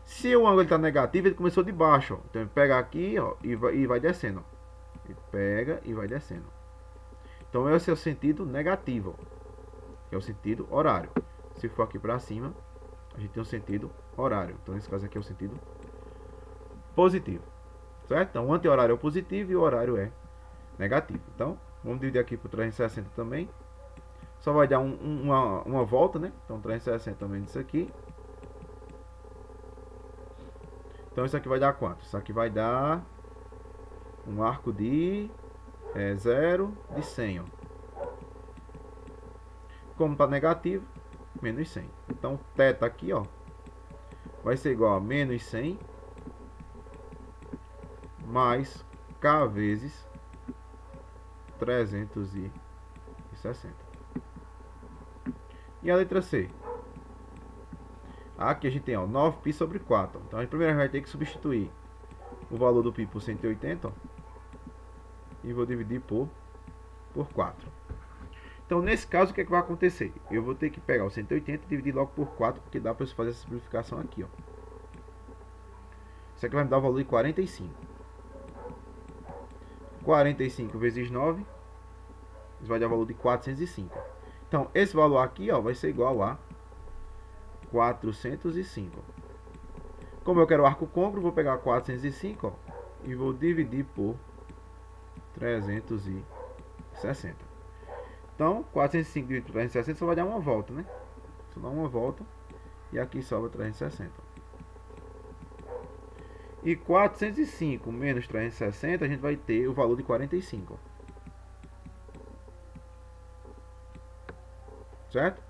Se o ângulo está negativo, ele começou de baixo. Ó. Então ele pega aqui, ó, e vai descendo. Ó. Ele pega e vai descendo. Então esse é o sentido negativo, ó, que é o sentido horário. Se for aqui para cima, a gente tem o sentido horário. Então nesse caso aqui é o sentido positivo. Certo? Então o anti-horário é o positivo e o horário é negativo. Então vamos dividir aqui por 360 também. Só vai dar uma volta, né? Então 360 também disso aqui. Então isso aqui vai dar quanto? Isso aqui vai dar um arco de 0 de 100. Ó. Como está negativo, menos 100. Então θ aqui, ó, vai ser igual a menos 100 mais K vezes 360. E a letra C? Aqui a gente tem, ó, 9π sobre 4. Então, a primeira vai ter que substituir o valor do π por 180. Ó, e vou dividir por 4. Então, nesse caso, o que é que vai acontecer? Eu vou ter que pegar o 180 e dividir logo por 4, porque dá para fazer essa simplificação aqui. Ó. Isso aqui vai me dar o valor de 45. 45 vezes 9, isso vai dar o valor de 405. Então, esse valor aqui, ó, vai ser igual a 405. Como eu quero o arco côncavo, vou pegar 405, ó, e vou dividir por 360. Então, 405 dividido por 360 só vai dar uma volta, né? Só dá uma volta. E aqui sobra 360. E 405 menos 360, a gente vai ter o valor de 45. Certo?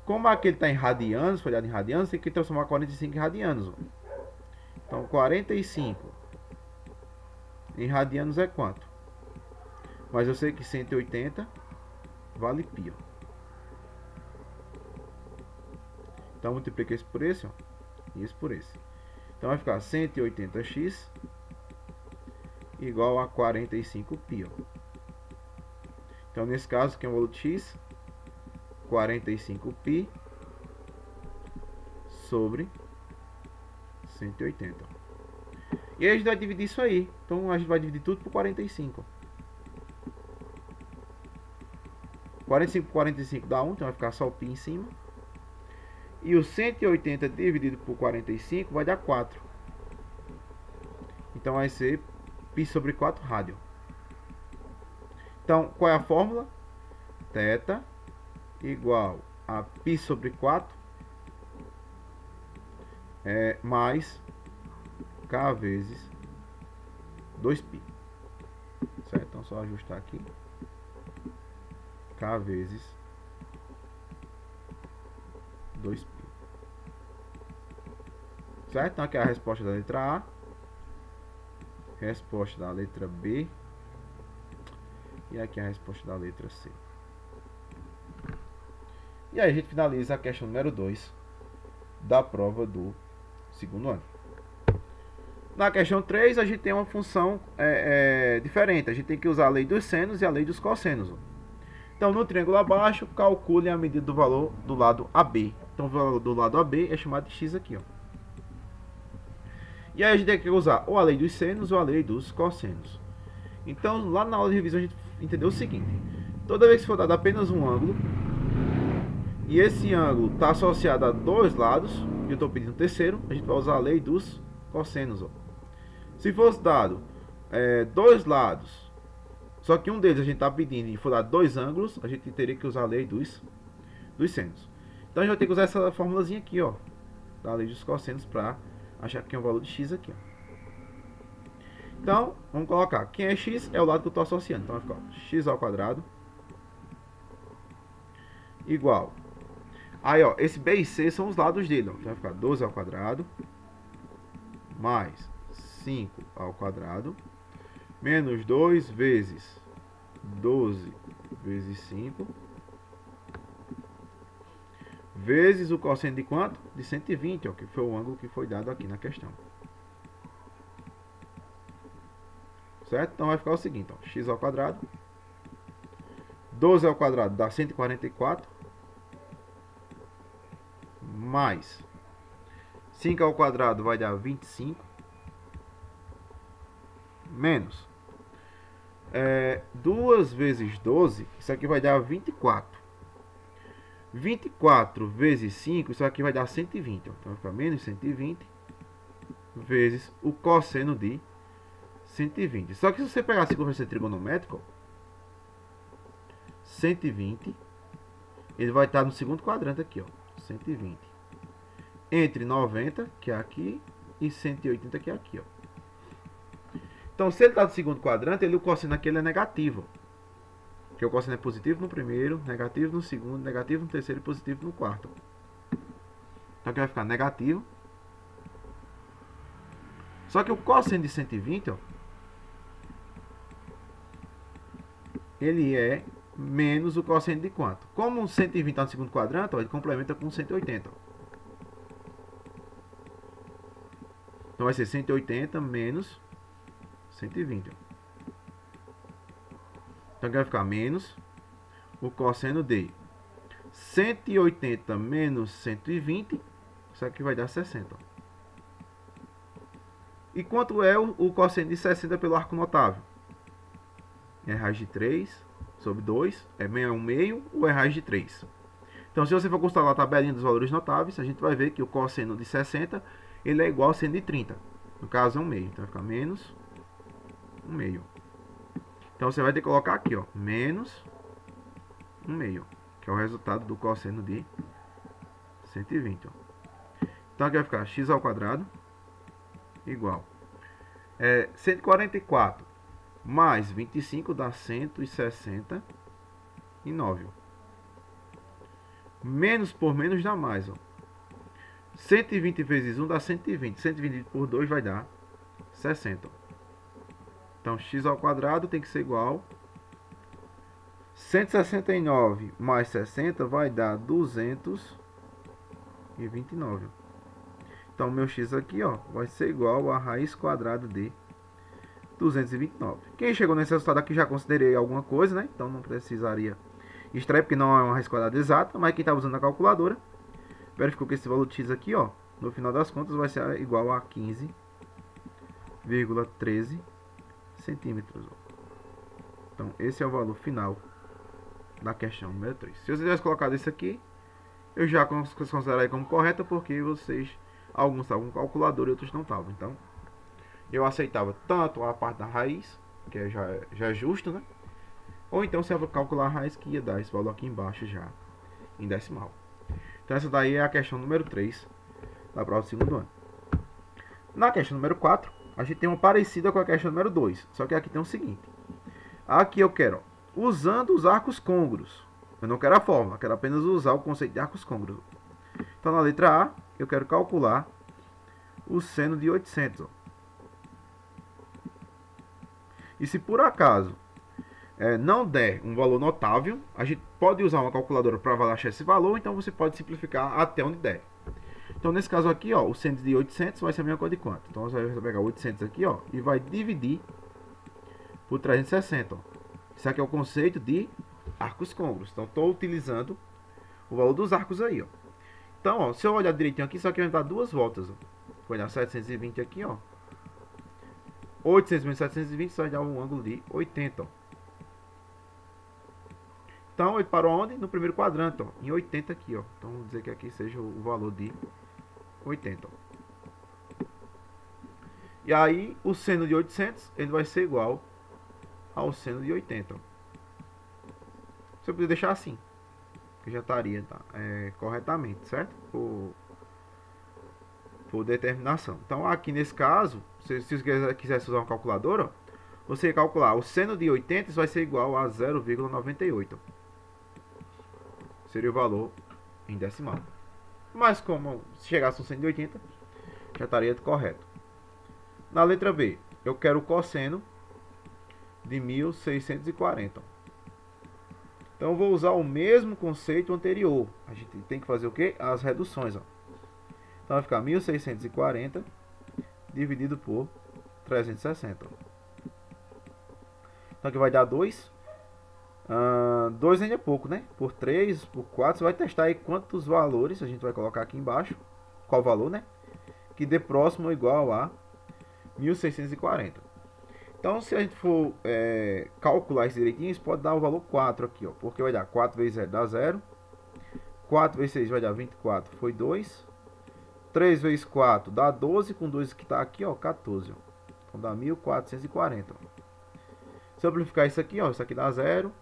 Como aqui ele está em radianos, foi dado em radianos, tem que transformar 45 em radianos. Ó. Então, 45 em radianos é quanto? Mas eu sei que 180 vale π. Ó. Então, multiplica esse por esse, ó, e esse por esse. Então, vai ficar 180x igual a 45π. Ó. Então, nesse caso, aqui é o valor de x, 45π sobre 180. E aí a gente vai dividir isso aí. Então a gente vai dividir tudo por 45. 45 por 45 dá 1, então vai ficar só o π em cima. E o 180 dividido por 45 vai dar 4. Então vai ser π sobre 4 rádio. Então qual é a fórmula? Θ igual a π sobre 4 mais K vezes 2π. Certo? Então só ajustar aqui. K vezes 2π. Certo? Então aqui é a resposta da letra A. Resposta da letra B. E aqui é a resposta da letra C. E aí a gente finaliza a questão número 2 da prova do segundo ano. Na questão 3, a gente tem uma função diferente. A gente tem que usar a lei dos senos e a lei dos cossenos. Então, no triângulo abaixo, calcule a medida do valor do lado AB. Então, o valor do lado AB é chamado de x aqui, ó. E aí a gente tem que usar ou a lei dos senos ou a lei dos cossenos. Então, lá na aula de revisão, a gente entendeu o seguinte. Toda vez que for dado apenas um ângulo, e esse ângulo está associado a dois lados, e eu estou pedindo o terceiro, a gente vai usar a lei dos cossenos, ó. Se fosse dado dois lados, só que um deles a gente está pedindo e for dado dois ângulos, a gente teria que usar a lei dos senos. Então a gente vai ter que usar essa formulazinha aqui, ó, da lei dos cossenos, para achar que é um valor de x aqui, ó. Então, vamos colocar, quem é x é o lado que eu estou associando. Então vai ficar x ao quadrado igual. Aí, ó, esse b e c são os lados dele, ó. Então vai ficar 12 ao quadrado mais 5 ao quadrado menos 2 vezes 12 vezes 5 vezes o cosseno de quanto? De 120, ó, que foi o ângulo que foi dado aqui na questão. Certo? Então vai ficar o seguinte, ó, x ao quadrado 12 ao quadrado dá 144 mais 5 ao quadrado vai dar 25 menos 2 vezes 12, isso aqui vai dar 24. 24 vezes 5, isso aqui vai dar 120. Ó. Então vai ficar menos 120 vezes o cosseno de 120. Só que se você pegar a circunferência trigonométrica, ó, 120, ele vai estar no segundo quadrante aqui, ó, 120. Entre 90, que é aqui, e 180, que é aqui, ó. Então, se ele está no segundo quadrante, o cosseno aqui é negativo. Porque o cosseno é positivo no primeiro, negativo no segundo, negativo no terceiro e positivo no quarto. Então, aqui vai ficar negativo. Só que o cosseno de 120, ó, ele é menos o cosseno de quanto? Como o 120 está no segundo quadrante, ó, ele complementa com 180. Ó. Então, vai ser 180 menos 120. Ó. Então, aqui vai ficar menos o cosseno de 180 menos 120. Isso aqui vai dar 60. Ó. E quanto é o cosseno de 60 pelo arco notável? É raiz de 3 sobre 2. É um meio ou é raiz de 3? Então, se você for consultar a tabelinha dos valores notáveis, a gente vai ver que o cosseno de 60 ele é igual ao seno de 30. No caso, é um meio. Então, vai ficar menos um meio. Então, você vai ter que colocar aqui, ó, menos um meio, que é o resultado do cosseno de 120. Ó. Então, aqui vai ficar x ao quadrado igual 144 mais 25 dá 169. Ó. Menos por menos dá mais. Ó. 120 vezes 1 dá 120. 120 por 2 vai dar 60. Ó. Então, x ao quadrado tem que ser igual 169 mais 60 vai dar 229. Então, meu x aqui, ó, vai ser igual a raiz quadrada de 229. Quem chegou nesse resultado aqui já considerei alguma coisa, né? Então, não precisaria extrair, porque não é uma raiz quadrada exata. Mas quem está usando a calculadora verificou que esse valor de x aqui, ó, no final das contas, vai ser igual a 15,13 centímetros. Ó. Então, esse é o valor final da questão número 3. Se vocês tivessem colocado isso aqui, eu já consideraria como correta, porque alguns estavam com calculadora e outros não estavam. Então, eu aceitava tanto a parte da raiz, que já é justo, né? Ou então, se eu calcular a raiz, que ia dar esse valor aqui embaixo já, em decimal. Então, essa daí é a questão número 3 da prova do segundo ano. Na questão número 4, a gente tem uma parecida com a questão número 2. Só que aqui tem o seguinte. Aqui eu quero, ó, usando os arcos côngruos. Eu não quero a fórmula, eu quero apenas usar o conceito de arcos côngruos. Então, na letra A, eu quero calcular o seno de 800. Ó. E se por acaso não der um valor notável, a gente pode usar uma calculadora para achar esse valor, então você pode simplificar até onde der. Então nesse caso aqui, ó, o seno de 800 vai ser a mesma coisa de quanto? Então você vai pegar 800 aqui, ó, e vai dividir por 360. Ó. Isso aqui é o conceito de arcos côncavos. Então estou utilizando o valor dos arcos aí, ó. Então, ó, se eu olhar direitinho aqui, isso aqui vai dar duas voltas, ó. Vai dar 720 aqui, ó. 800 menos 720, isso vai dar um ângulo de 80, ó. Então, ele parou onde? No primeiro quadrante, ó, em 80 aqui, ó. Então, vamos dizer que aqui seja o valor de 80, ó. E aí, o seno de 800, ele vai ser igual ao seno de 80, ó. Você poderia deixar assim, que já estaria corretamente, certo? Por determinação. Então, aqui nesse caso, se você quisesse usar uma calculadora, ó, você calcular o seno de 80 vai ser igual a 0,98. Seria o valor em decimal. Mas como se chegasse no seno de 80, já estaria correto. Na letra B, eu quero o cosseno de 1640. Então eu vou usar o mesmo conceito anterior. A gente tem que fazer o quê? As reduções. Ó. Então vai ficar 1640 dividido por 360. Então aqui vai dar 2. 2 ainda é pouco, né? Por 3, por 4, você vai testar aí quantos valores a gente vai colocar aqui embaixo. Qual valor, né? Que dê próximo ou igual a 1640. Então, se a gente for calcular isso direitinho, isso pode dar o valor 4 aqui, ó. Porque vai dar 4 vezes 0 dá 0. 4 vezes 6 vai dar 24, foi 2. 3 vezes 4 dá 12, com 2 que está aqui, ó, 14. Ó. Então dá 1440. Ó. Se eu amplificar isso aqui, ó, isso aqui dá 0.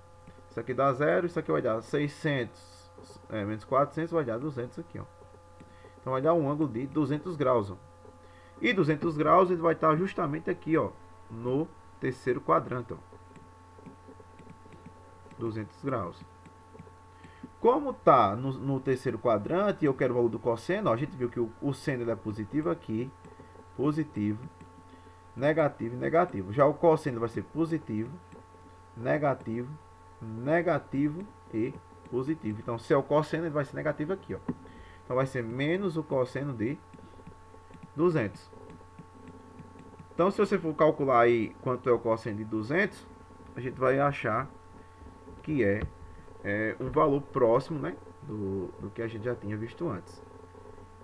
Isso aqui dá 0, isso aqui vai dar 600 menos 400 vai dar 200 aqui, ó. Então vai dar um ângulo de 200 graus, ó. E 200 graus ele vai estar justamente aqui, ó, no terceiro quadrante, ó. 200 graus. Como tá no terceiro quadrante e eu quero o valor do cosseno, ó, a gente viu que o seno ele é positivo aqui, positivo, negativo e negativo. Já o cosseno vai ser positivo, negativo, negativo e positivo. Então, se é o cosseno, ele vai ser negativo aqui, ó. Então, vai ser menos o cosseno de 200. Então, se você for calcular aí quanto é o cosseno de 200, a gente vai achar que é um valor próximo, né, do que a gente já tinha visto antes.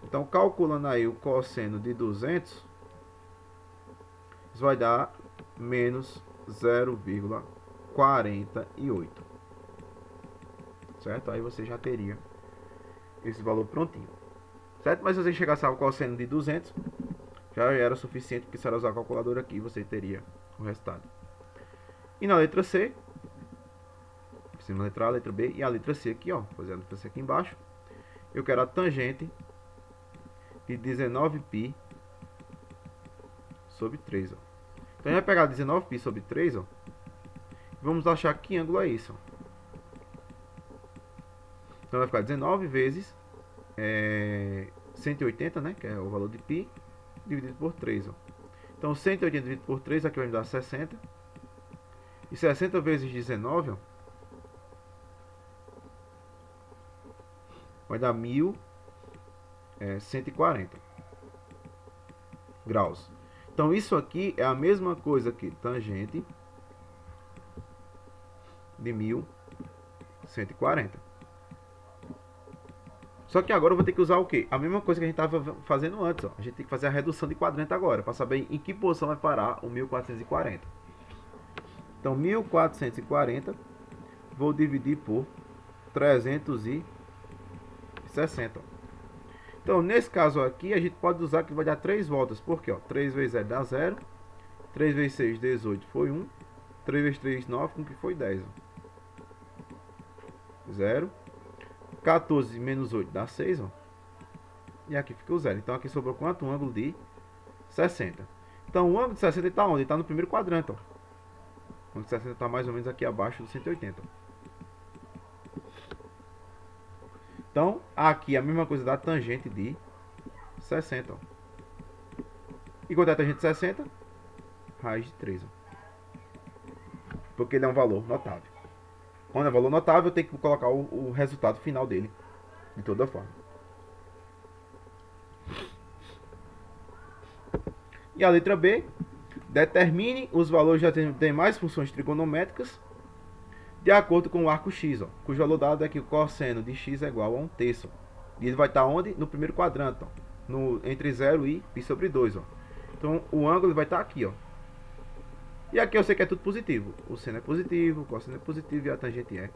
Então, calculando aí o cosseno de 200, isso vai dar menos 0,48. Certo? Aí você já teria esse valor prontinho. Certo? Mas se você chegasse ao cosseno de 200, já era suficiente, porque se você usar a calculadora aqui, você teria o resultado. E na letra C, na letra A, a letra B e a letra C aqui, ó, fazer a letra C aqui embaixo, eu quero a tangente de 19π sobre 3, ó. Então a gente vai pegar 19π sobre 3, ó. Vamos achar que ângulo é isso, ó. Então vai ficar 19 vezes 180, né, que é o valor de π, dividido por 3, ó. Então 180 dividido por 3 aqui vai me dar 60. E 60 vezes 19, ó, vai dar 1140 graus. Então isso aqui é a mesma coisa que tangente de 1140. Só que agora eu vou ter que usar o quê? A mesma coisa que a gente estava fazendo antes, ó. A gente tem que fazer a redução de quadrante agora, para saber em que posição vai parar o 1440. Então 1440 vou dividir por 360. Então nesse caso aqui a gente pode usar que vai dar 3 voltas. Por quê? Ó, 3 vezes 0 dá 0. 3 vezes 6, 18 foi 1. 3 vezes 3, 9, com que foi 10. Ó. 0. 14 menos 8 dá 6, ó. E aqui fica o 0. Então aqui sobrou quanto? Um ângulo de 60. Então o ângulo de 60 está onde? Ele está no primeiro quadrante, ó. O ângulo de 60 está mais ou menos aqui abaixo do 180. Ó. Então aqui a mesma coisa da tangente de 60, ó. E quanto é a tangente de 60? Raiz de 3. Porque ele é um valor notável. Quando é valor notável, eu tenho que colocar o resultado final dele. De toda forma. E a letra B. Determine os valores das demais funções trigonométricas de acordo com o arco x, ó, cujo valor dado é que o cosseno de x é igual a 1/3. E ele vai estar onde? No primeiro quadrante, ó, entre 0 e π sobre 2. Ó. Então o ângulo vai estar aqui. Ó. E aqui eu sei que é tudo positivo. O seno é positivo, o cosseno é positivo e a tangente é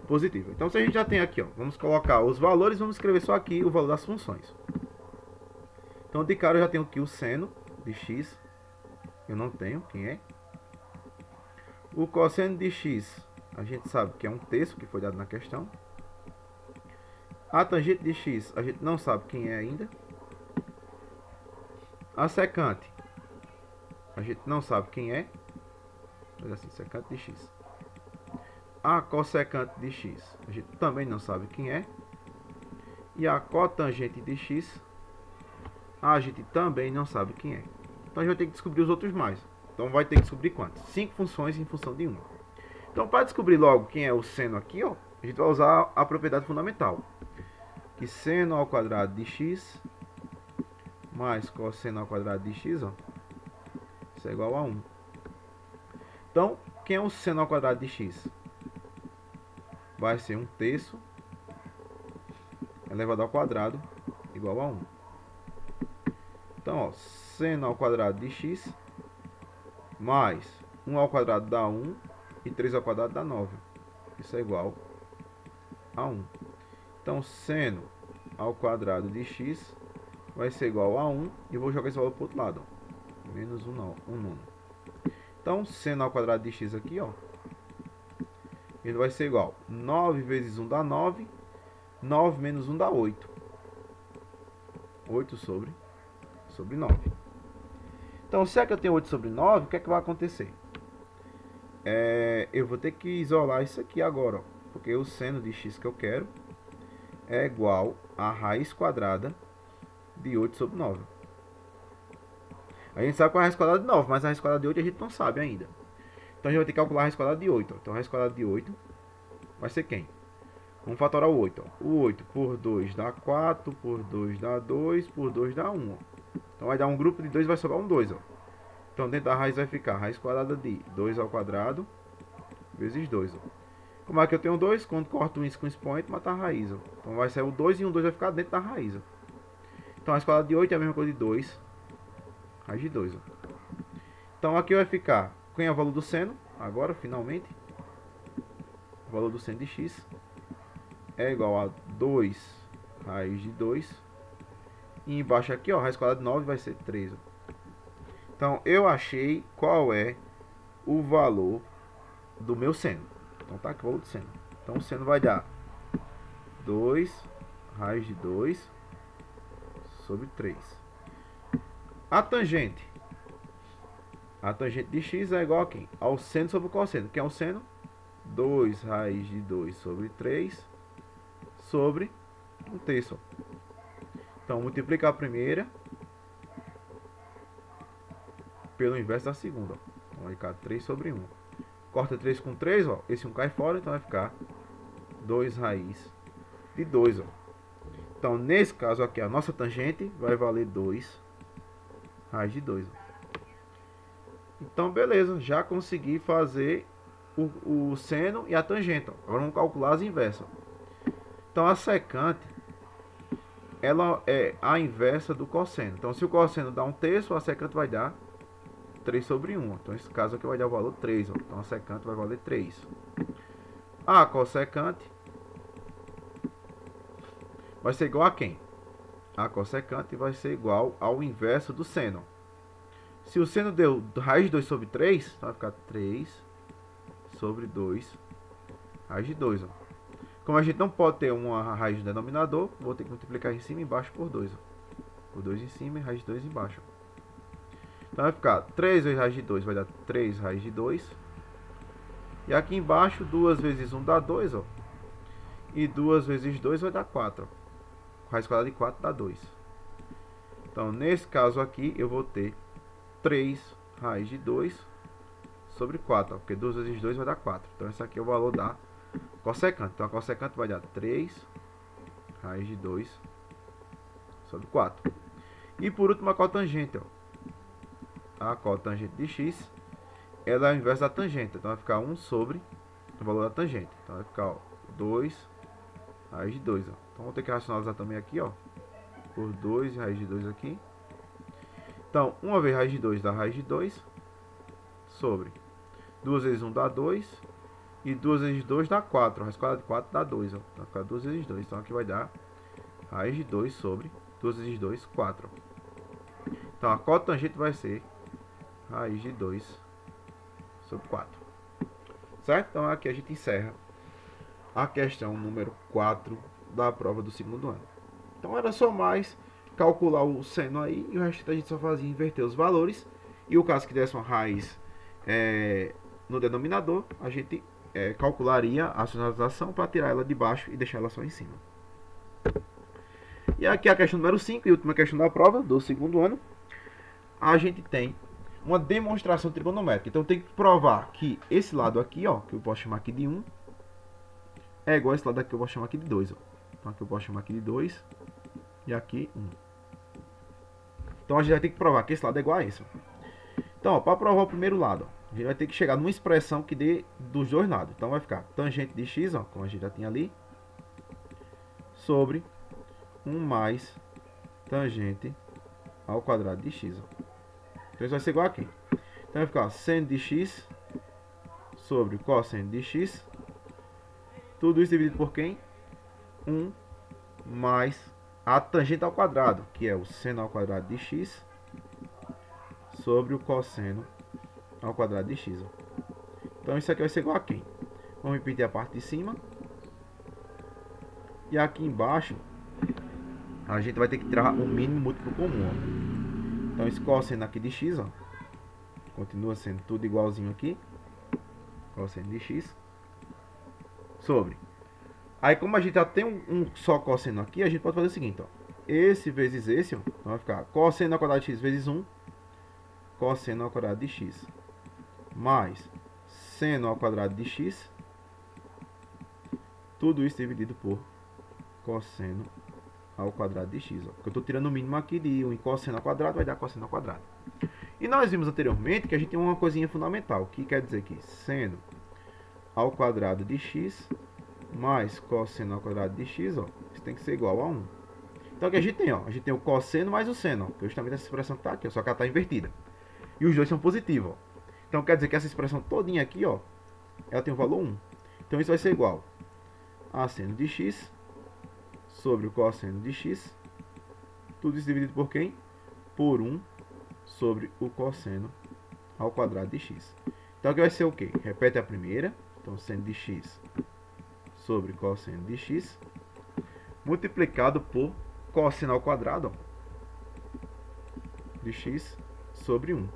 positiva. Então se a gente já tem aqui, ó, vamos colocar os valores, vamos escrever só aqui o valor das funções. Então de cara eu já tenho aqui o seno de x. Eu não tenho, quem é? O cosseno de x, a gente sabe que é 1/3, que foi dado na questão. A tangente de x, a gente não sabe quem é ainda. A secante, a gente não sabe quem é. Mas assim, secante de x. A cossecante de x, a gente também não sabe quem é. E a cotangente de x, a gente também não sabe quem é. Então a gente vai ter que descobrir os outros mais. Então vai ter que descobrir quantas? 5 funções em função de uma. Então para descobrir logo quem é o seno aqui, ó, a gente vai usar a propriedade fundamental. Que seno ao quadrado de x mais cosseno ao quadrado de x, ó, isso é igual a 1. Então, quem é o seno ao quadrado de x? Vai ser 1/3 elevado ao quadrado igual a 1. Então, ó, seno ao quadrado de x mais 1 ao quadrado dá 1 e 3 ao quadrado dá 9. Isso é igual a 1. Então, seno ao quadrado de x vai ser igual a 1. E eu vou jogar esse valor para o outro lado. Ó. Menos 1 nono. Então, seno ao quadrado de x aqui, ó, ele vai ser igual a 9 vezes 1 dá 9. 9 menos 1 dá 8. 8 sobre 9. Então, se é que eu tenho 8 sobre 9, o que é que vai acontecer? Eu vou ter que isolar isso aqui agora, ó, porque o seno de x que eu quero é igual a raiz quadrada de 8 sobre 9. A gente sabe qual é a raiz quadrada de 9, mas a raiz quadrada de 8 a gente não sabe ainda. Então a gente vai ter que calcular a raiz quadrada de 8. Ó. Então a raiz quadrada de 8 vai ser quem? Vamos fatorar o 8. Ó. O 8 por 2 dá 4, por 2 dá 2, por 2 dá 1. Ó. Então vai dar um grupo de 2 e vai sobrar um 2. Ó. Então dentro da raiz vai ficar a raiz quadrada de 2 ao quadrado vezes 2. Ó. Como é que eu tenho 2? Quando corto isso com expoente, mata a raiz. Ó. Então vai sair o 2 e um 2 vai ficar dentro da raiz. Ó. Então a raiz quadrada de 8 é a mesma coisa de 2. Raiz de 2. Ó. Então aqui vai ficar, quem é o valor do seno? Agora, finalmente. O valor do seno de x é igual a 2 raiz de 2. E embaixo aqui, ó, raiz quadrada de 9 vai ser 3. Ó. Então eu achei qual é o valor do meu seno. Então tá aqui o valor do seno. Então o seno vai dar 2 raiz de 2 sobre 3. A tangente de x é igual a quem? Ao seno sobre o cosseno. Quem é o seno? 2 raiz de 2 sobre 3 sobre 1/3. Então multiplicar a primeira pelo inverso da segunda. Então vai ficar 3 sobre 1. Corta 3 com 3, ó. Esse 1 cai fora, então vai ficar 2 raiz de 2. Ó. Então nesse caso aqui a nossa tangente vai valer 2 raiz de 2. Ó. Então beleza, já consegui fazer o seno e a tangente. Ó. Agora vamos calcular as inversas. Então a secante, ela é a inversa do cosseno. Então se o cosseno dá 1/3, a secante vai dar 3 sobre 1. Então nesse caso aqui vai dar o valor 3. Ó. Então a secante vai valer 3. A cossecante vai ser igual a quem? A cossecante vai ser igual ao inverso do seno. Se o seno deu raiz de 2 sobre 3, vai ficar 3 sobre 2 raiz de 2. Ó. Como a gente não pode ter uma raiz no denominador, vou ter que multiplicar em cima e embaixo por 2. Ó. Por 2 em cima e raiz de 2 embaixo. Então vai ficar 3 vezes raiz de 2 vai dar 3 raiz de 2. E aqui embaixo 2 vezes 1 dá 2. Ó. E 2 vezes 2 vai dar 4. Ó. Raiz quadrada de 4 dá 2. Então, nesse caso aqui, eu vou ter 3 raiz de 2 sobre 4, ó, porque 2 vezes 2 vai dar 4. Então, esse aqui é o valor da cossecante. Então, a cossecante vai dar 3 raiz de 2 sobre 4. E por último, a cotangente, ó. A cotangente de x, ela é o inverso da tangente. Então, vai ficar 1 sobre o valor da tangente. Então, vai ficar, ó, 2 raiz de 2, ó. Então, vou ter que racionalizar também aqui, ó, por 2 raiz de 2 aqui. Então, 1 vezes raiz de 2 dá raiz de 2 sobre 2 vezes 1 dá 2 e 2 vezes 2 dá 4. Raiz quadrada de 4 dá 2, ó. Então, vai ficar 2 vezes 2. Então, aqui vai dar raiz de 2 sobre 2 vezes 2, 4. Então, a cotangente vai ser raiz de 2 sobre 4. Certo? Então, aqui a gente encerra a questão número 4 da prova do segundo ano. Então, era só mais calcular o seno aí, e o resto a gente só fazia inverter os valores. E o caso que desse uma raiz no denominador, a gente calcularia a racionalização para tirar ela de baixo e deixar ela só em cima. E aqui a questão número 5 e última questão da prova do segundo ano. A gente tem uma demonstração trigonométrica. Então tem que provar que esse lado aqui, ó, que eu posso chamar aqui de 1, é igual a esse lado aqui que eu vou chamar aqui de 2. Ó. Então aqui eu posso chamar aqui de 2 e aqui 1. Então a gente vai ter que provar que esse lado é igual a esse. Ó. Então, para provar o primeiro lado, ó, a gente vai ter que chegar numa expressão que dê dos dois lados. Então vai ficar tangente de x, ó, como a gente já tinha ali, sobre 1 mais tangente ao quadrado de x. Ó. Então isso vai ser igual aqui. Então vai ficar seno de x sobre cosseno de x. Tudo isso dividido por quem? 1 mais a tangente ao quadrado, que é o seno ao quadrado de x, sobre o cosseno ao quadrado de x. Ó. Então isso aqui vai ser igual a quem? Vamos repetir a parte de cima. E aqui embaixo, a gente vai ter que tirar o mínimo múltiplo comum. Ó. Então esse cosseno aqui de x, ó, continua sendo tudo igualzinho aqui. Cosseno de x. Sobre. Aí como a gente já tem um só cosseno aqui, a gente pode fazer o seguinte, ó. Esse vezes esse, ó, então vai ficar cosseno ao quadrado de x vezes 1. Cosseno ao quadrado de x. Mais seno ao quadrado de x. Tudo isso dividido por cosseno ao quadrado de x. Ó. Porque eu estou tirando o mínimo aqui de 1 em cosseno ao quadrado, vai dar cosseno ao quadrado. E nós vimos anteriormente que a gente tem uma coisinha fundamental, que quer dizer que seno ao quadrado de x mais cosseno ao quadrado de x, ó, isso tem que ser igual a 1. Então o que a gente tem? Ó, a gente tem o cosseno mais o seno, ó, que é justamente essa expressão que está aqui, ó, só que ela está invertida. E os dois são positivos. Ó. Então quer dizer que essa expressão todinha aqui, ó, ela tem o valor 1. Então isso vai ser igual a seno de x sobre o cosseno de x. Tudo isso dividido por quem? Por 1 sobre o cosseno ao quadrado de x. Então aqui vai ser o quê? Repete a primeira. Então seno de x sobre cosseno de x multiplicado por cosseno ao quadrado, ó, de x sobre 1.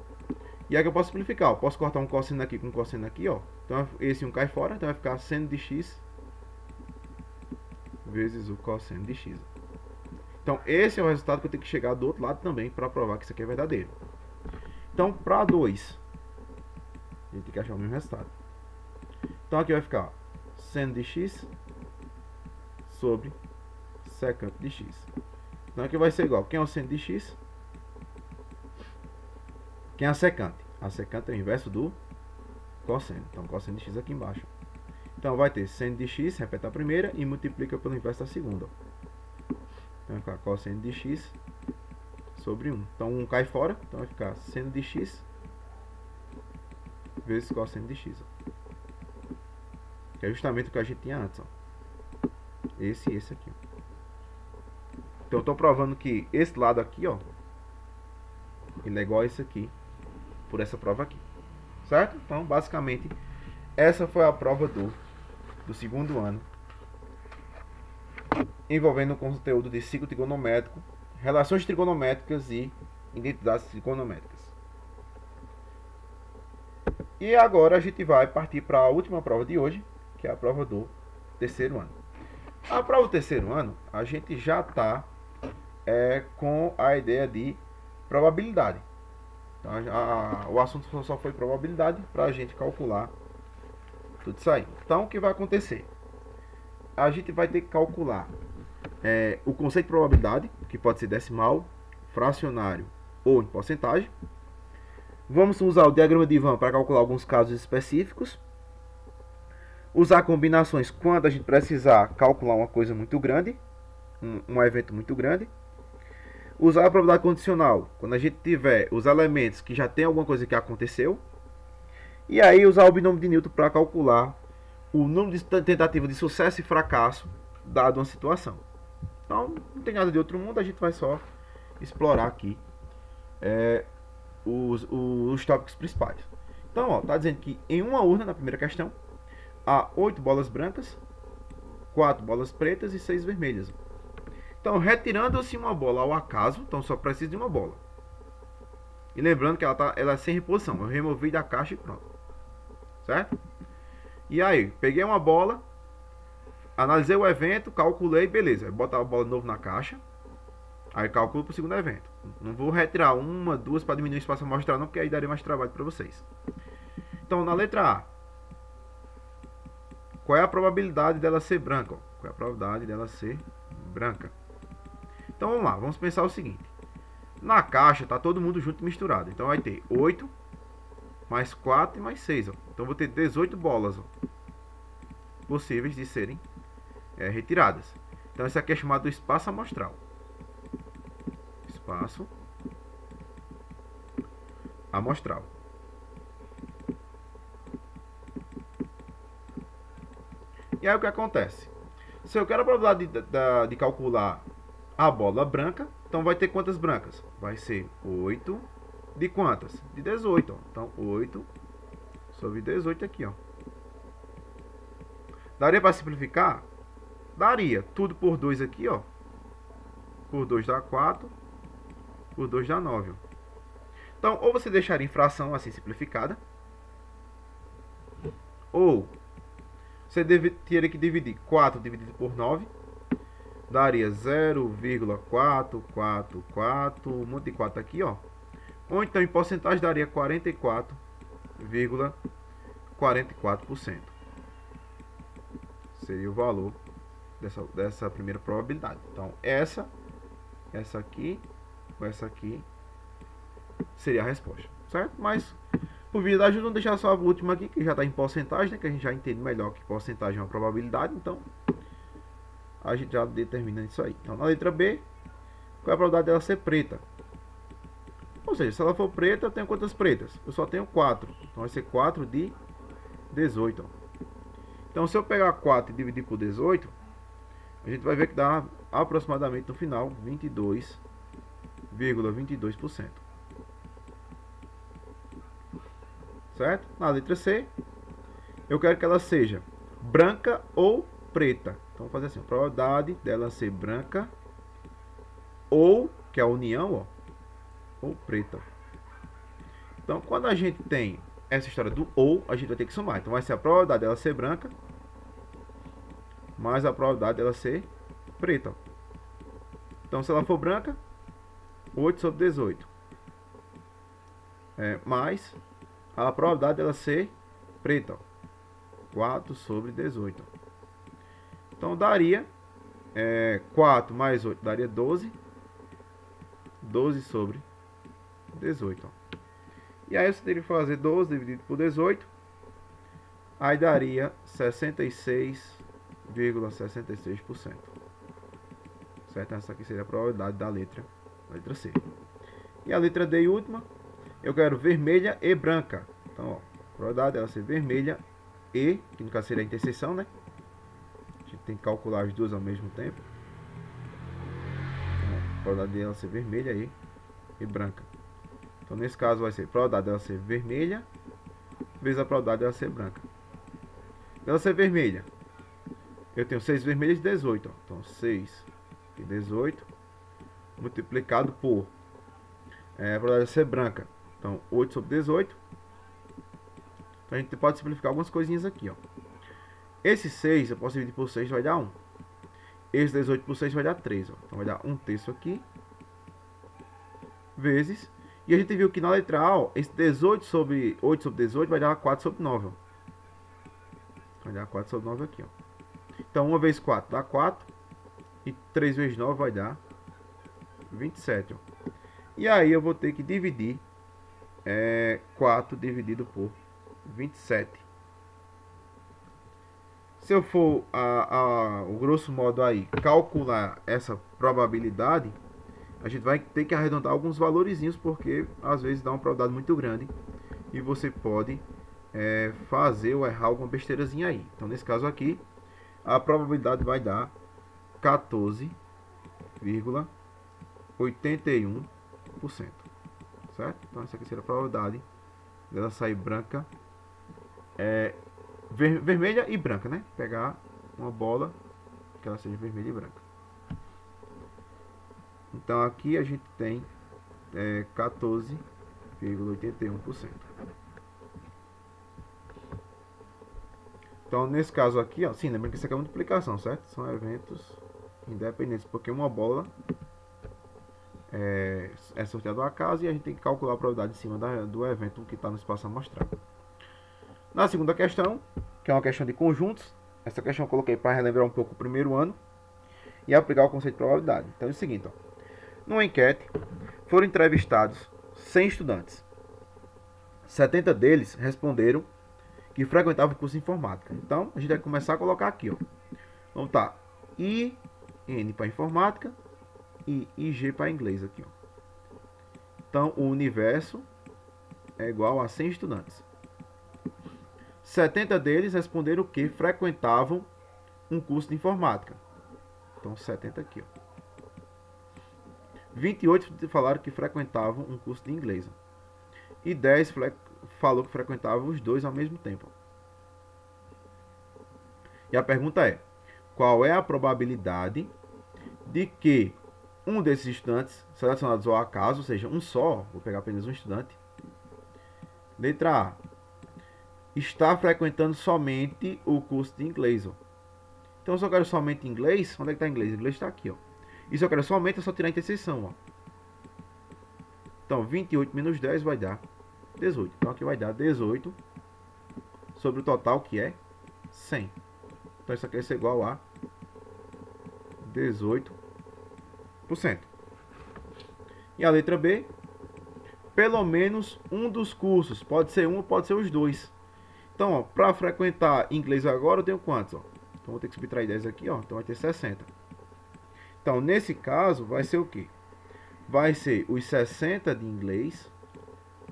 E aqui eu posso simplificar, ó. Posso cortar um cosseno aqui com um cosseno aqui, ó. Então esse 1 cai fora, então vai ficar seno de x vezes o cosseno de x. Então esse é o resultado que eu tenho que chegar do outro lado também para provar que isso aqui é verdadeiro. Então para 2, a gente tem que achar o mesmo resultado. Então aqui vai ficar seno de x sobre secante de x. Então aqui vai ser igual. Quem é o seno de x? Quem é a secante? A secante é o inverso do cosseno. Então cosseno de x aqui embaixo. Então vai ter seno de x, repete a primeira e multiplica pelo inverso da segunda. Então vai ficar cosseno de x sobre 1. Então 1 cai fora, então vai ficar seno de x vezes cosseno de x. Que é justamente o que a gente tinha antes. Ó. Esse e esse aqui. Ó. Então eu estou provando que esse lado aqui, ó, ele é igual a esse aqui, por essa prova aqui. Certo? Então basicamente essa foi a prova do segundo ano, envolvendo o conteúdo de ciclo trigonométrico, relações trigonométricas e identidades trigonométricas. E agora a gente vai partir para a última prova de hoje, que é a prova do terceiro ano. A prova do terceiro ano, a gente já está com a ideia de probabilidade. Então, o assunto só foi probabilidade para a gente calcular tudo isso aí. Então, o que vai acontecer? A gente vai ter que calcular o conceito de probabilidade, que pode ser decimal, fracionário ou em porcentagem. Vamos usar o diagrama de Van para calcular alguns casos específicos. Usar combinações quando a gente precisar calcular uma coisa muito grande, um evento muito grande. Usar a probabilidade condicional quando a gente tiver os elementos que já tem alguma coisa que aconteceu. E aí usar o binômio de Newton para calcular o número de tentativas de sucesso e fracasso dado uma situação. Então não tem nada de outro mundo, a gente vai só explorar aqui os tópicos principais. Então, está dizendo que em uma urna, na primeira questão, há 8 bolas brancas, 4 bolas pretas e 6 vermelhas. Então, retirando-se uma bola ao acaso, então só precisa de uma bola. E lembrando que ela é sem reposição, eu removi da caixa e pronto. Certo? E aí, peguei uma bola, analisei o evento, calculei, beleza. Botar a bola de novo na caixa, aí calculo para o segundo evento. Não vou retirar uma, duas para diminuir o espaço amostral não, porque aí daria mais trabalho para vocês. Então, na letra A, qual é a probabilidade dela ser branca? Qual é a probabilidade dela ser branca? Então, vamos lá, vamos pensar o seguinte. Na caixa, tá todo mundo junto e misturado. Então, vai ter 8, mais 4 e mais 6. Ó. Então, vou ter 18 bolas possíveis de serem retiradas. Então, isso aqui é chamado espaço amostral. Espaço amostral. E aí o que acontece? Se eu quero a probabilidade de calcular a bola branca, então vai ter quantas brancas? Vai ser 8 de quantas? De 18. Ó. Então 8 sobre 18 aqui. Ó. Daria para simplificar? Daria. Tudo por 2 aqui. Ó. Por 2 dá 4. Por 2 dá 9. Ó. Então, ou você deixaria em fração assim simplificada, ou você teria que dividir 4 dividido por 9, daria 0,444, um monte de 4 aqui, ó. Ou então em porcentagem daria 44,44%. Seria o valor dessa primeira probabilidade. Então, essa aqui, ou essa aqui, seria a resposta, certo? Mas, por via da ajuda, vamos deixar só a última aqui, que já está em porcentagem, né? Que a gente já entende melhor que porcentagem é uma probabilidade, então a gente já determina isso aí. Então, na letra B, qual é a probabilidade dela ser preta? Ou seja, se ela for preta, eu tenho quantas pretas? Eu só tenho 4, então vai ser 4 de 18. Ó. Então, se eu pegar 4 e dividir por 18, a gente vai ver que dá aproximadamente no final 22,22%. Certo? Na letra C, eu quero que ela seja branca ou preta. Então, vou fazer assim, a probabilidade dela ser branca ou, que é a união, ó, ou preta. Então, quando a gente tem essa história do ou, a gente vai ter que somar. Então, vai ser a probabilidade dela ser branca mais a probabilidade dela ser preta. Então, se ela for branca, 8 sobre 18. Mais a probabilidade dela ser preta, 4 sobre 18. Então, daria 4 mais 8 daria 12. 12 sobre 18. E aí você teria que fazer 12 dividido por 18. Aí daria 66,66%. Certo? Essa aqui seria a probabilidade da letra C. E a letra D e última, eu quero vermelha e branca. Então, ó, a probabilidade dela ser vermelha e, que no caso seria a interseção, né? A gente tem que calcular as duas ao mesmo tempo. Então, a probabilidade dela ser vermelha e branca. Então, nesse caso, vai ser a probabilidade dela ser vermelha vezes a probabilidade dela ser branca. Dela ser vermelha, eu tenho 6 vermelhas e 18. Ó. Então, 6 e 18 multiplicado por a probabilidade de ser branca. Então, 8 sobre 18. Então, a gente pode simplificar algumas coisinhas aqui. Ó. Esse 6 eu posso dividir por 6, vai dar 1. Esse 18 por 6 vai dar 3. Ó. Então, vai dar 1 terço aqui vezes. E a gente viu que na letra A, ó, esse 18 sobre 8 sobre 18 vai dar 4 sobre 9. Ó. Vai dar 4 sobre 9 aqui. Ó. Então 1 vezes 4 dá 4. E 3 vezes 9 vai dar 27. Ó. E aí eu vou ter que dividir 4 dividido por 27. Se eu for, o grosso modo aí, calcular essa probabilidade, a gente vai ter que arredondar alguns valorizinhos, porque às vezes dá uma probabilidade muito grande e você pode fazer ou errar alguma besteirazinha aí. Então, nesse caso aqui, a probabilidade vai dar 14,81%. Certo? Então, essa aqui seria a probabilidade dela sair branca, vermelha e branca, né? Pegar uma bola que ela seja vermelha e branca. Então aqui a gente tem 14,81%. Então nesse caso aqui, ó, sim, lembra que isso aqui é multiplicação, certo? São eventos independentes, porque uma bola é sorteada ao acaso e a gente tem que calcular a probabilidade em cima do evento que está no espaço amostral. Na segunda questão, que é uma questão de conjuntos, essa questão eu coloquei para relembrar um pouco o primeiro ano e aplicar o conceito de probabilidade. Então é o seguinte, ó, numa enquete foram entrevistados 100 estudantes. 70 deles responderam que frequentavam o curso de informática. Então a gente vai começar a colocar aqui, ó. Vamos tá IN para informática e IG para inglês aqui, ó. Então o universo é igual a 100 estudantes. 70 deles responderam que frequentavam um curso de informática. Então 70 aqui, ó. 28 falaram que frequentavam um curso de inglês. E 10 falou que frequentavam os dois ao mesmo tempo. E a pergunta é: qual é a probabilidade de que um desses estudantes selecionados ao acaso, ou seja, um só, vou pegar apenas um estudante, letra A, está frequentando somente o curso de inglês. Ó. Então, se eu quero somente inglês, onde é que está inglês? Inglês está aqui. Ó. E se eu quero somente, é só tirar a interseção. Ó. Então, 28 menos 10 vai dar 18. Então, aqui vai dar 18 sobre o total, que é 100. Então, isso aqui vai ser igual a 18%. E a letra B, pelo menos um dos cursos. Pode ser um ou pode ser os dois. Então, para frequentar inglês agora, eu tenho quantos? Ó? Então, vou ter que subtrair 10 aqui, ó. Então, vai ter 60. Então, nesse caso, vai ser o quê? Vai ser os 60 de inglês,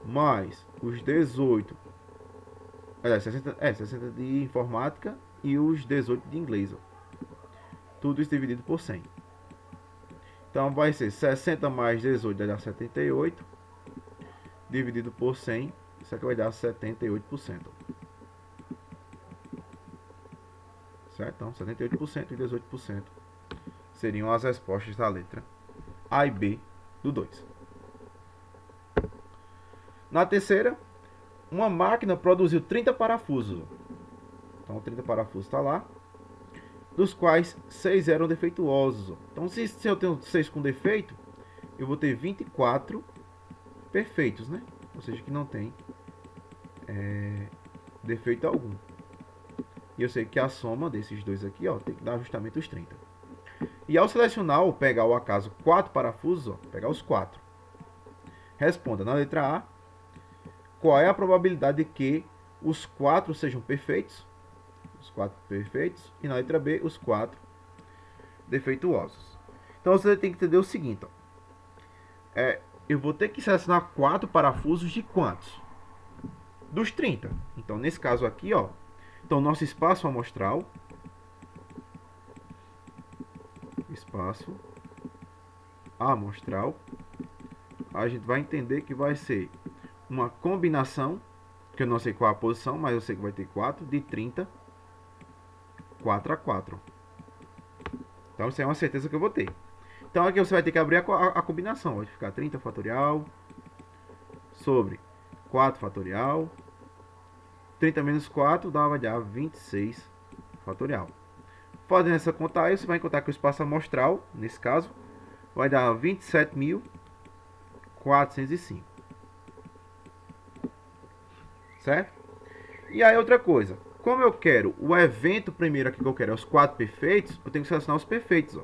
mais os 18. 60 de informática e os 18 de inglês. Ó. Tudo isso dividido por 100. Então, vai ser 60 mais 18 vai dar 78. Dividido por 100, isso aqui vai dar 78%. Certo? Então, 78% e 18% seriam as respostas da letra A e B do 2. Na terceira, uma máquina produziu 30 parafusos. Então, 30 parafusos está lá, dos quais 6 eram defeituosos. Então, se eu tenho 6 com defeito, eu vou ter 24 perfeitos, né? Ou seja, que não tem defeito algum. E eu sei que a soma desses dois aqui, ó, tem que dar justamente os 30. E ao selecionar ou pegar ao acaso 4 parafusos, ó, pegar os 4. Responda na letra A qual é a probabilidade de que os 4 sejam perfeitos. Os 4 perfeitos. E na letra B, os 4 defeituosos. Então você tem que entender o seguinte, ó. Eu vou ter que selecionar 4 parafusos de quantos? Dos 30. Então, nesse caso aqui, ó, então nosso espaço amostral, a gente vai entender que vai ser uma combinação, que eu não sei qual a posição, mas eu sei que vai ter 4, de 30, 4 a 4. Então, isso é uma certeza que eu vou ter. Então, aqui você vai ter que abrir a combinação. Vai ficar 30 fatorial sobre 4 fatorial. 30 menos 4 vai dar 26 fatorial. Fazendo essa conta aí, você vai encontrar que o espaço amostral, nesse caso, vai dar 27.400 405. Certo? E aí outra coisa, como eu quero o evento primeiro aqui que eu quero é os 4 perfeitos, eu tenho que selecionar os perfeitos, ó.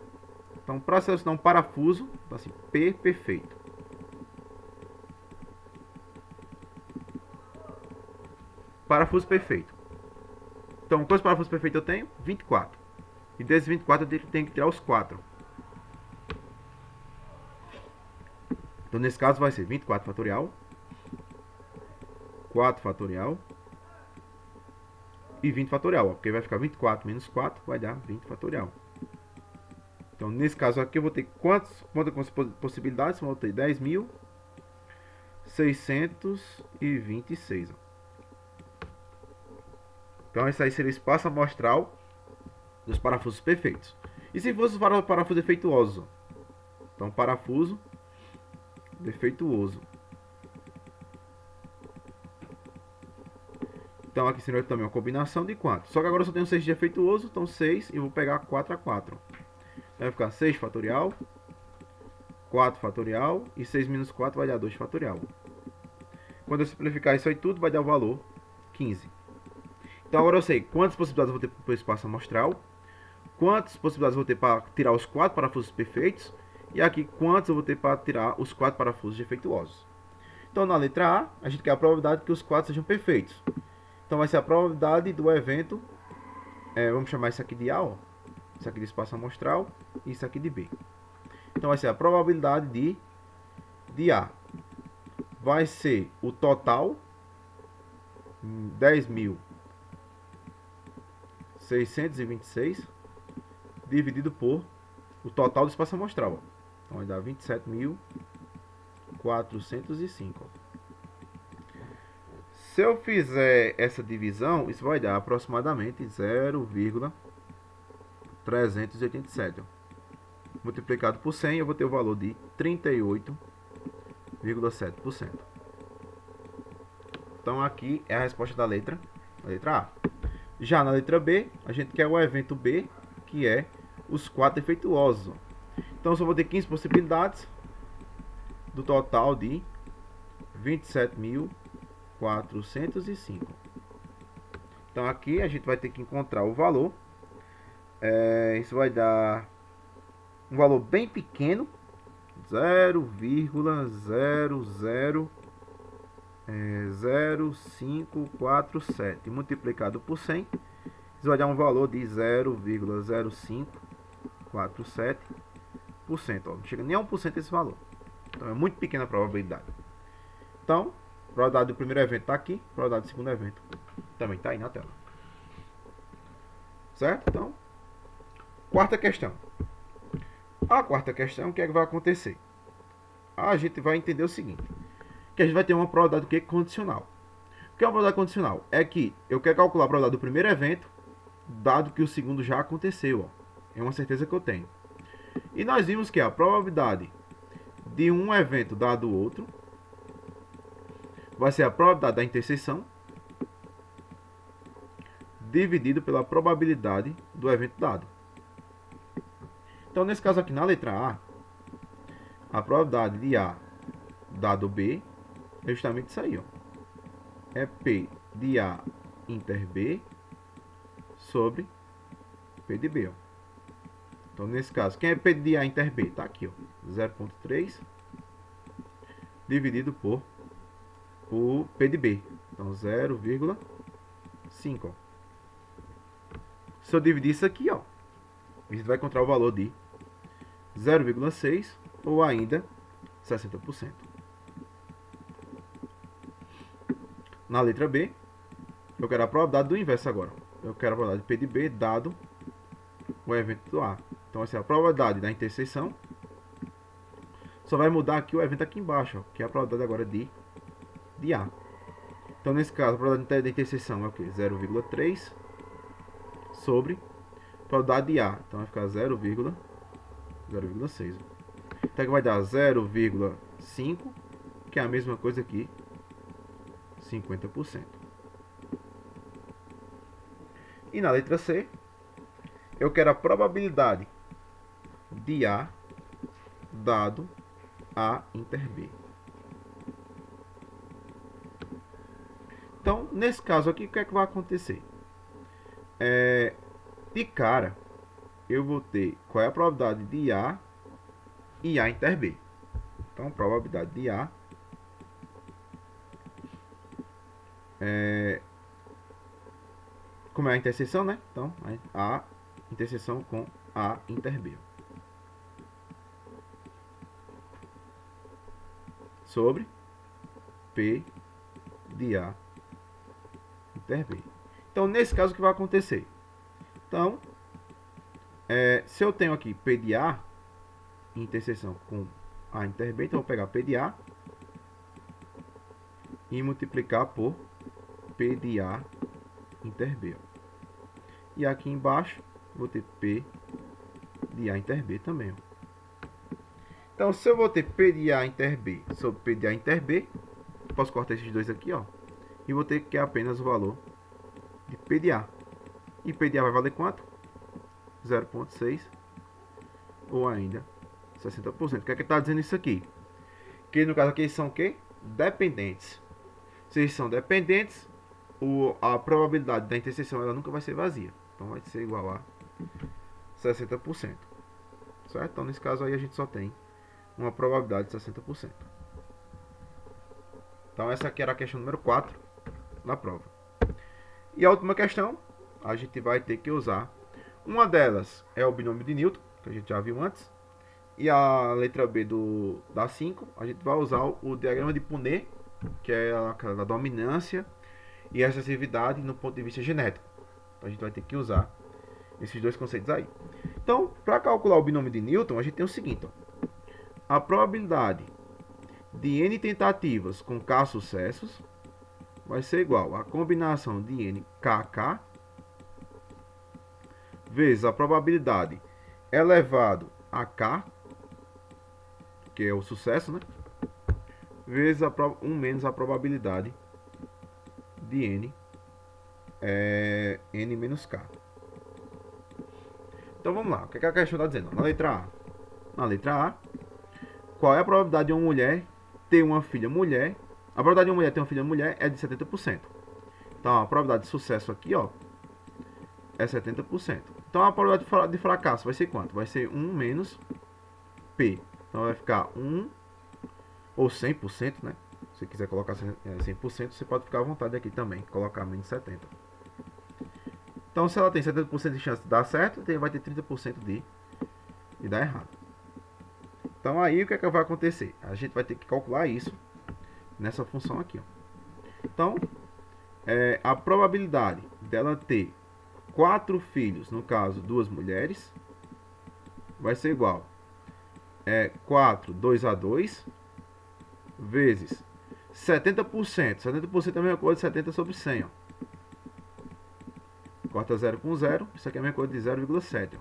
Então, para selecionar um parafuso, então assim, P perfeito. Parafuso perfeito. Então, quantos parafusos perfeitos eu tenho? 24. E desses 24 eu tenho que tirar os 4. Então, nesse caso vai ser 24 fatorial, 4 fatorial e 20 fatorial, ó, porque vai ficar 24 menos 4, vai dar 20 fatorial. Então, nesse caso aqui eu vou ter quantas possibilidades? Eu vou ter 10.626. Então, esse aí seria o espaço amostral dos parafusos perfeitos. E se fosse para parafuso defeituoso? Então, parafuso defeituoso. Então, aqui seria também uma combinação de quanto? Só que agora eu só tenho 6 de defeituoso, então 6 e vou pegar 4 a 4. Vai ficar 6 fatorial, 4 fatorial e 6 menos 4 vai dar 2 fatorial. Quando eu simplificar isso aí tudo, vai dar o valor 15. Então agora eu sei quantas possibilidades eu vou ter para o espaço amostral, quantas possibilidades eu vou ter para tirar os 4 parafusos perfeitos e aqui quantos eu vou ter para tirar os 4 parafusos defeituosos. Então na letra A, a gente quer a probabilidade que os 4 sejam perfeitos. Então vai ser a probabilidade do evento, vamos chamar isso aqui de A, ó. Isso aqui de espaço amostral e isso aqui de B. Então vai ser a probabilidade de A. Vai ser o total, 10.626, dividido por o total do espaço amostral. Então vai dar 27.405. Se eu fizer essa divisão, isso vai dar aproximadamente 0,387. Multiplicado por 100, eu vou ter o valor de 38,7%. Então aqui é a resposta da letra A. Já na letra B, a gente quer o evento B, que é os 4 defeituosos. Então eu só vou ter 15 possibilidades do total de 27.405. Então aqui a gente vai ter que encontrar o valor. Isso vai dar um valor bem pequeno, 0,000547 multiplicado por 100, isso vai dar um valor de 0,0547%. Não chega nem a 1% esse valor. Então é muito pequena a probabilidade. Então, a probabilidade do primeiro evento está aqui, a probabilidade do segundo evento também está aí na tela. Certo? Então, quarta questão. A quarta questão, o que é que vai acontecer? A gente vai entender o seguinte, que a gente vai ter uma probabilidade do que condicional. O que é uma probabilidade condicional? É que eu quero calcular a probabilidade do primeiro evento, dado que o segundo já aconteceu. Ó. É uma certeza que eu tenho. E nós vimos que a probabilidade de um evento dado o outro vai ser a probabilidade da interseção dividido pela probabilidade do evento dado. Então, nesse caso aqui, na letra A probabilidade de A dado B é justamente isso aí, ó. É P de A inter B sobre P de B, ó. Então, nesse caso, quem é P de A inter B? Tá aqui, ó, 0,3 dividido por o P de B. Então, 0,5, ó. Se eu dividir isso aqui, ó, a gente vai encontrar o valor de 0,6 ou ainda 60%. Na letra B, eu quero a probabilidade do inverso agora. Eu quero a probabilidade de P de B dado o evento do A. Então, essa é a probabilidade da interseção. Só vai mudar aqui o evento aqui embaixo, ó, que é a probabilidade agora de A. Então, nesse caso, a probabilidade da interseção é o quê? 0,3 sobre a probabilidade de A. Então, vai ficar 0,6. Então, aqui vai dar 0,5, que é a mesma coisa aqui, 50%. E na letra C, eu quero a probabilidade de A dado A inter B. nesse caso aqui, o que é que vai acontecer? De cara, eu vou ter qual é a probabilidade de A e A inter B. Então, probabilidade de A como é a interseção, né? Então, A interseção com A inter B. Sobre P de A inter B. Então, nesse caso, o que vai acontecer? Então, se eu tenho aqui P de A interseção com A inter B, então eu vou pegar P de A e multiplicar por P de A inter B. E aqui embaixo vou ter P de A inter B também. Então, se eu vou ter P de A inter B sobre P de A inter B, posso cortar esses dois aqui, ó, e vou ter que é apenas o valor de P de A. E P de A vai valer quanto? 0,6 ou ainda 60%. O que é que está dizendo isso aqui? Que no caso aqui eles são o quê? Dependentes. Se eles são dependentes, a probabilidade da interseção ela nunca vai ser vazia. Então vai ser igual a 60%. Certo? Então nesse caso aí a gente só tem uma probabilidade de 60%. Então essa aqui era a questão número 4 na prova. E a última questão, a gente vai ter que usar. Uma delas é o binômio de Newton, que a gente já viu antes. E a letra B da 5, a gente vai usar o diagrama de Punnett, que é a dominância e a excessividade no ponto de vista genético. Então a gente vai ter que usar esses dois conceitos aí. Então, para calcular o binômio de Newton, a gente tem o seguinte, ó. A probabilidade de n tentativas com k sucessos vai ser igual a combinação de n kk vezes a probabilidade elevado a k, que é o sucesso, né? Vezes 1 menos a probabilidade de n, n menos k. Então vamos lá, o que a questão está dizendo? Na letra A, qual é a probabilidade de uma mulher ter uma filha mulher? A probabilidade de uma mulher ter uma filha mulher é de 70%. Então a probabilidade de sucesso aqui, ó, é 70%. Então a probabilidade de fracasso vai ser quanto? Vai ser 1 menos P. Então vai ficar 1 ou 100%, né? Se você quiser colocar 100%, você pode ficar à vontade aqui também, colocar menos 70%. Então se ela tem 70% de chance de dar certo, vai ter 30% de dar errado. Então aí o que é que vai acontecer? A gente vai ter que calcular isso nessa função aqui, ó. Então, a probabilidade dela ter 4 filhos, no caso 2 mulheres, vai ser igual 4, 2 a 2, vezes 70%. 70% é a mesma coisa de 70 sobre 100, ó. Corta 0 com 0, isso aqui é a mesma coisa de 0,7.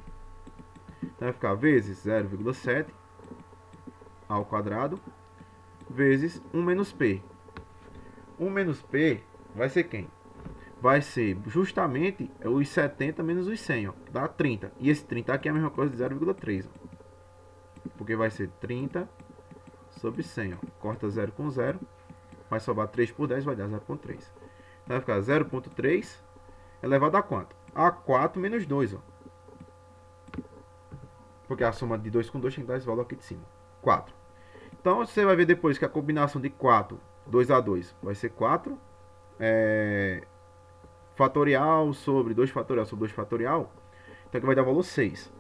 Então vai ficar vezes 0,7 ao quadrado, vezes 1 menos P. 1 menos P vai ser quem? Vai ser justamente os 70 menos os 100, ó, dá 30. E esse 30 aqui é a mesma coisa de 0,3. Porque vai ser 30 sobre 100. Ó. Corta 0 com 0. Vai sobrar 3 por 10, vai dar 0,3. Então vai ficar 0,3 elevado a quanto? A 4 menos 2. Ó. Porque a soma de 2 com 2 tem que dar esse valor aqui de cima. 4. Então você vai ver depois que a combinação de 4, 2 a 2, vai ser 4 fatorial sobre 2 fatorial sobre 2 fatorial. Então aqui vai dar valor 6.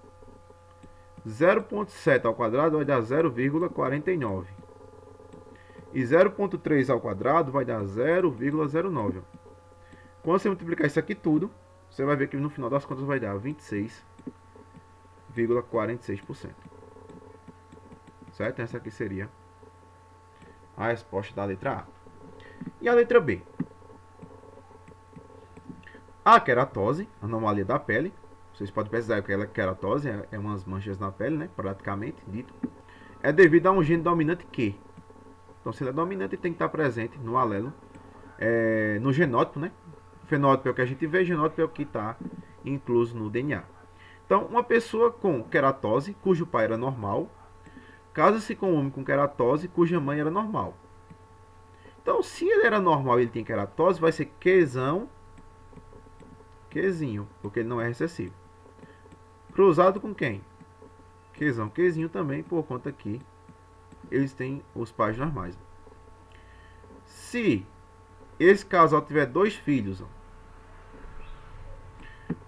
0,7 ao quadrado vai dar 0,49. E 0,3 ao quadrado vai dar 0,09. Quando você multiplicar isso aqui tudo, você vai ver que no final das contas vai dar 26,46%. Certo? Essa aqui seria a resposta da letra A. E a letra B? A queratose, anomalia da pele. Vocês podem pesquisar que ela é queratose, é umas manchas na pele, né? Praticamente dito. É devido a um gene dominante Q. Então, se ele é dominante, ele tem que estar presente no alelo, no genótipo, né? Fenótipo é o que a gente vê, genótipo é o que está incluso no DNA. Então, uma pessoa com queratose, cujo pai era normal, casa-se com um homem com queratose, cuja mãe era normal. Então, se ele era normal e ele tem queratose, vai ser Qzão, Qzinho, porque ele não é recessivo. Cruzado com quem? Qzão, Qzinho também, por conta que eles têm os pais normais. Se esse casal tiver 2 filhos,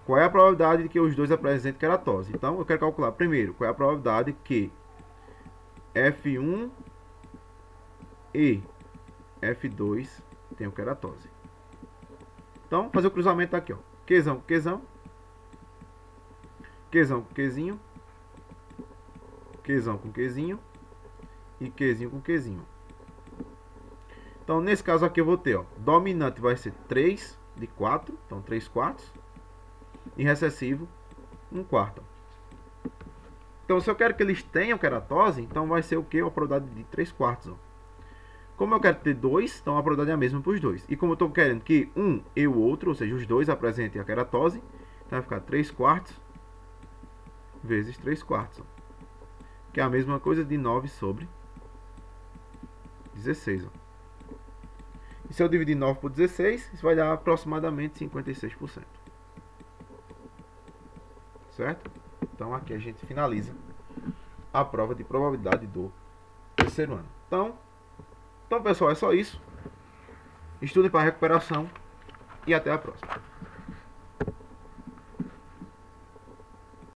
qual é a probabilidade de que os dois apresentem queratose? Então, eu quero calcular primeiro qual é a probabilidade que F1 e F2 tenham queratose. Então, vou fazer o cruzamento aqui, ó. Qzão com Qzão, Qzão com Qzinho, Qzão com Qzinho e Qzinho com Qzinho. Então, nesse caso aqui eu vou ter, ó, dominante vai ser 3 de 4, então 3 quartos, e recessivo 1 quarto. Então, se eu quero que eles tenham queratose, então vai ser o que? A probabilidade de 3 quartos. Ó. Como eu quero ter 2, então a probabilidade é a mesma para os dois. E como eu estou querendo que um e o outro, ou seja, os dois apresentem a queratose, então vai ficar 3 quartos vezes 3 quartos. Ó, que é a mesma coisa de 9 sobre 16. Ó. E se eu dividir 9 por 16, isso vai dar aproximadamente 56%. Certo? Então aqui a gente finaliza a prova de probabilidade do terceiro ano. Então pessoal, é só isso. Estudem para recuperação e até a próxima.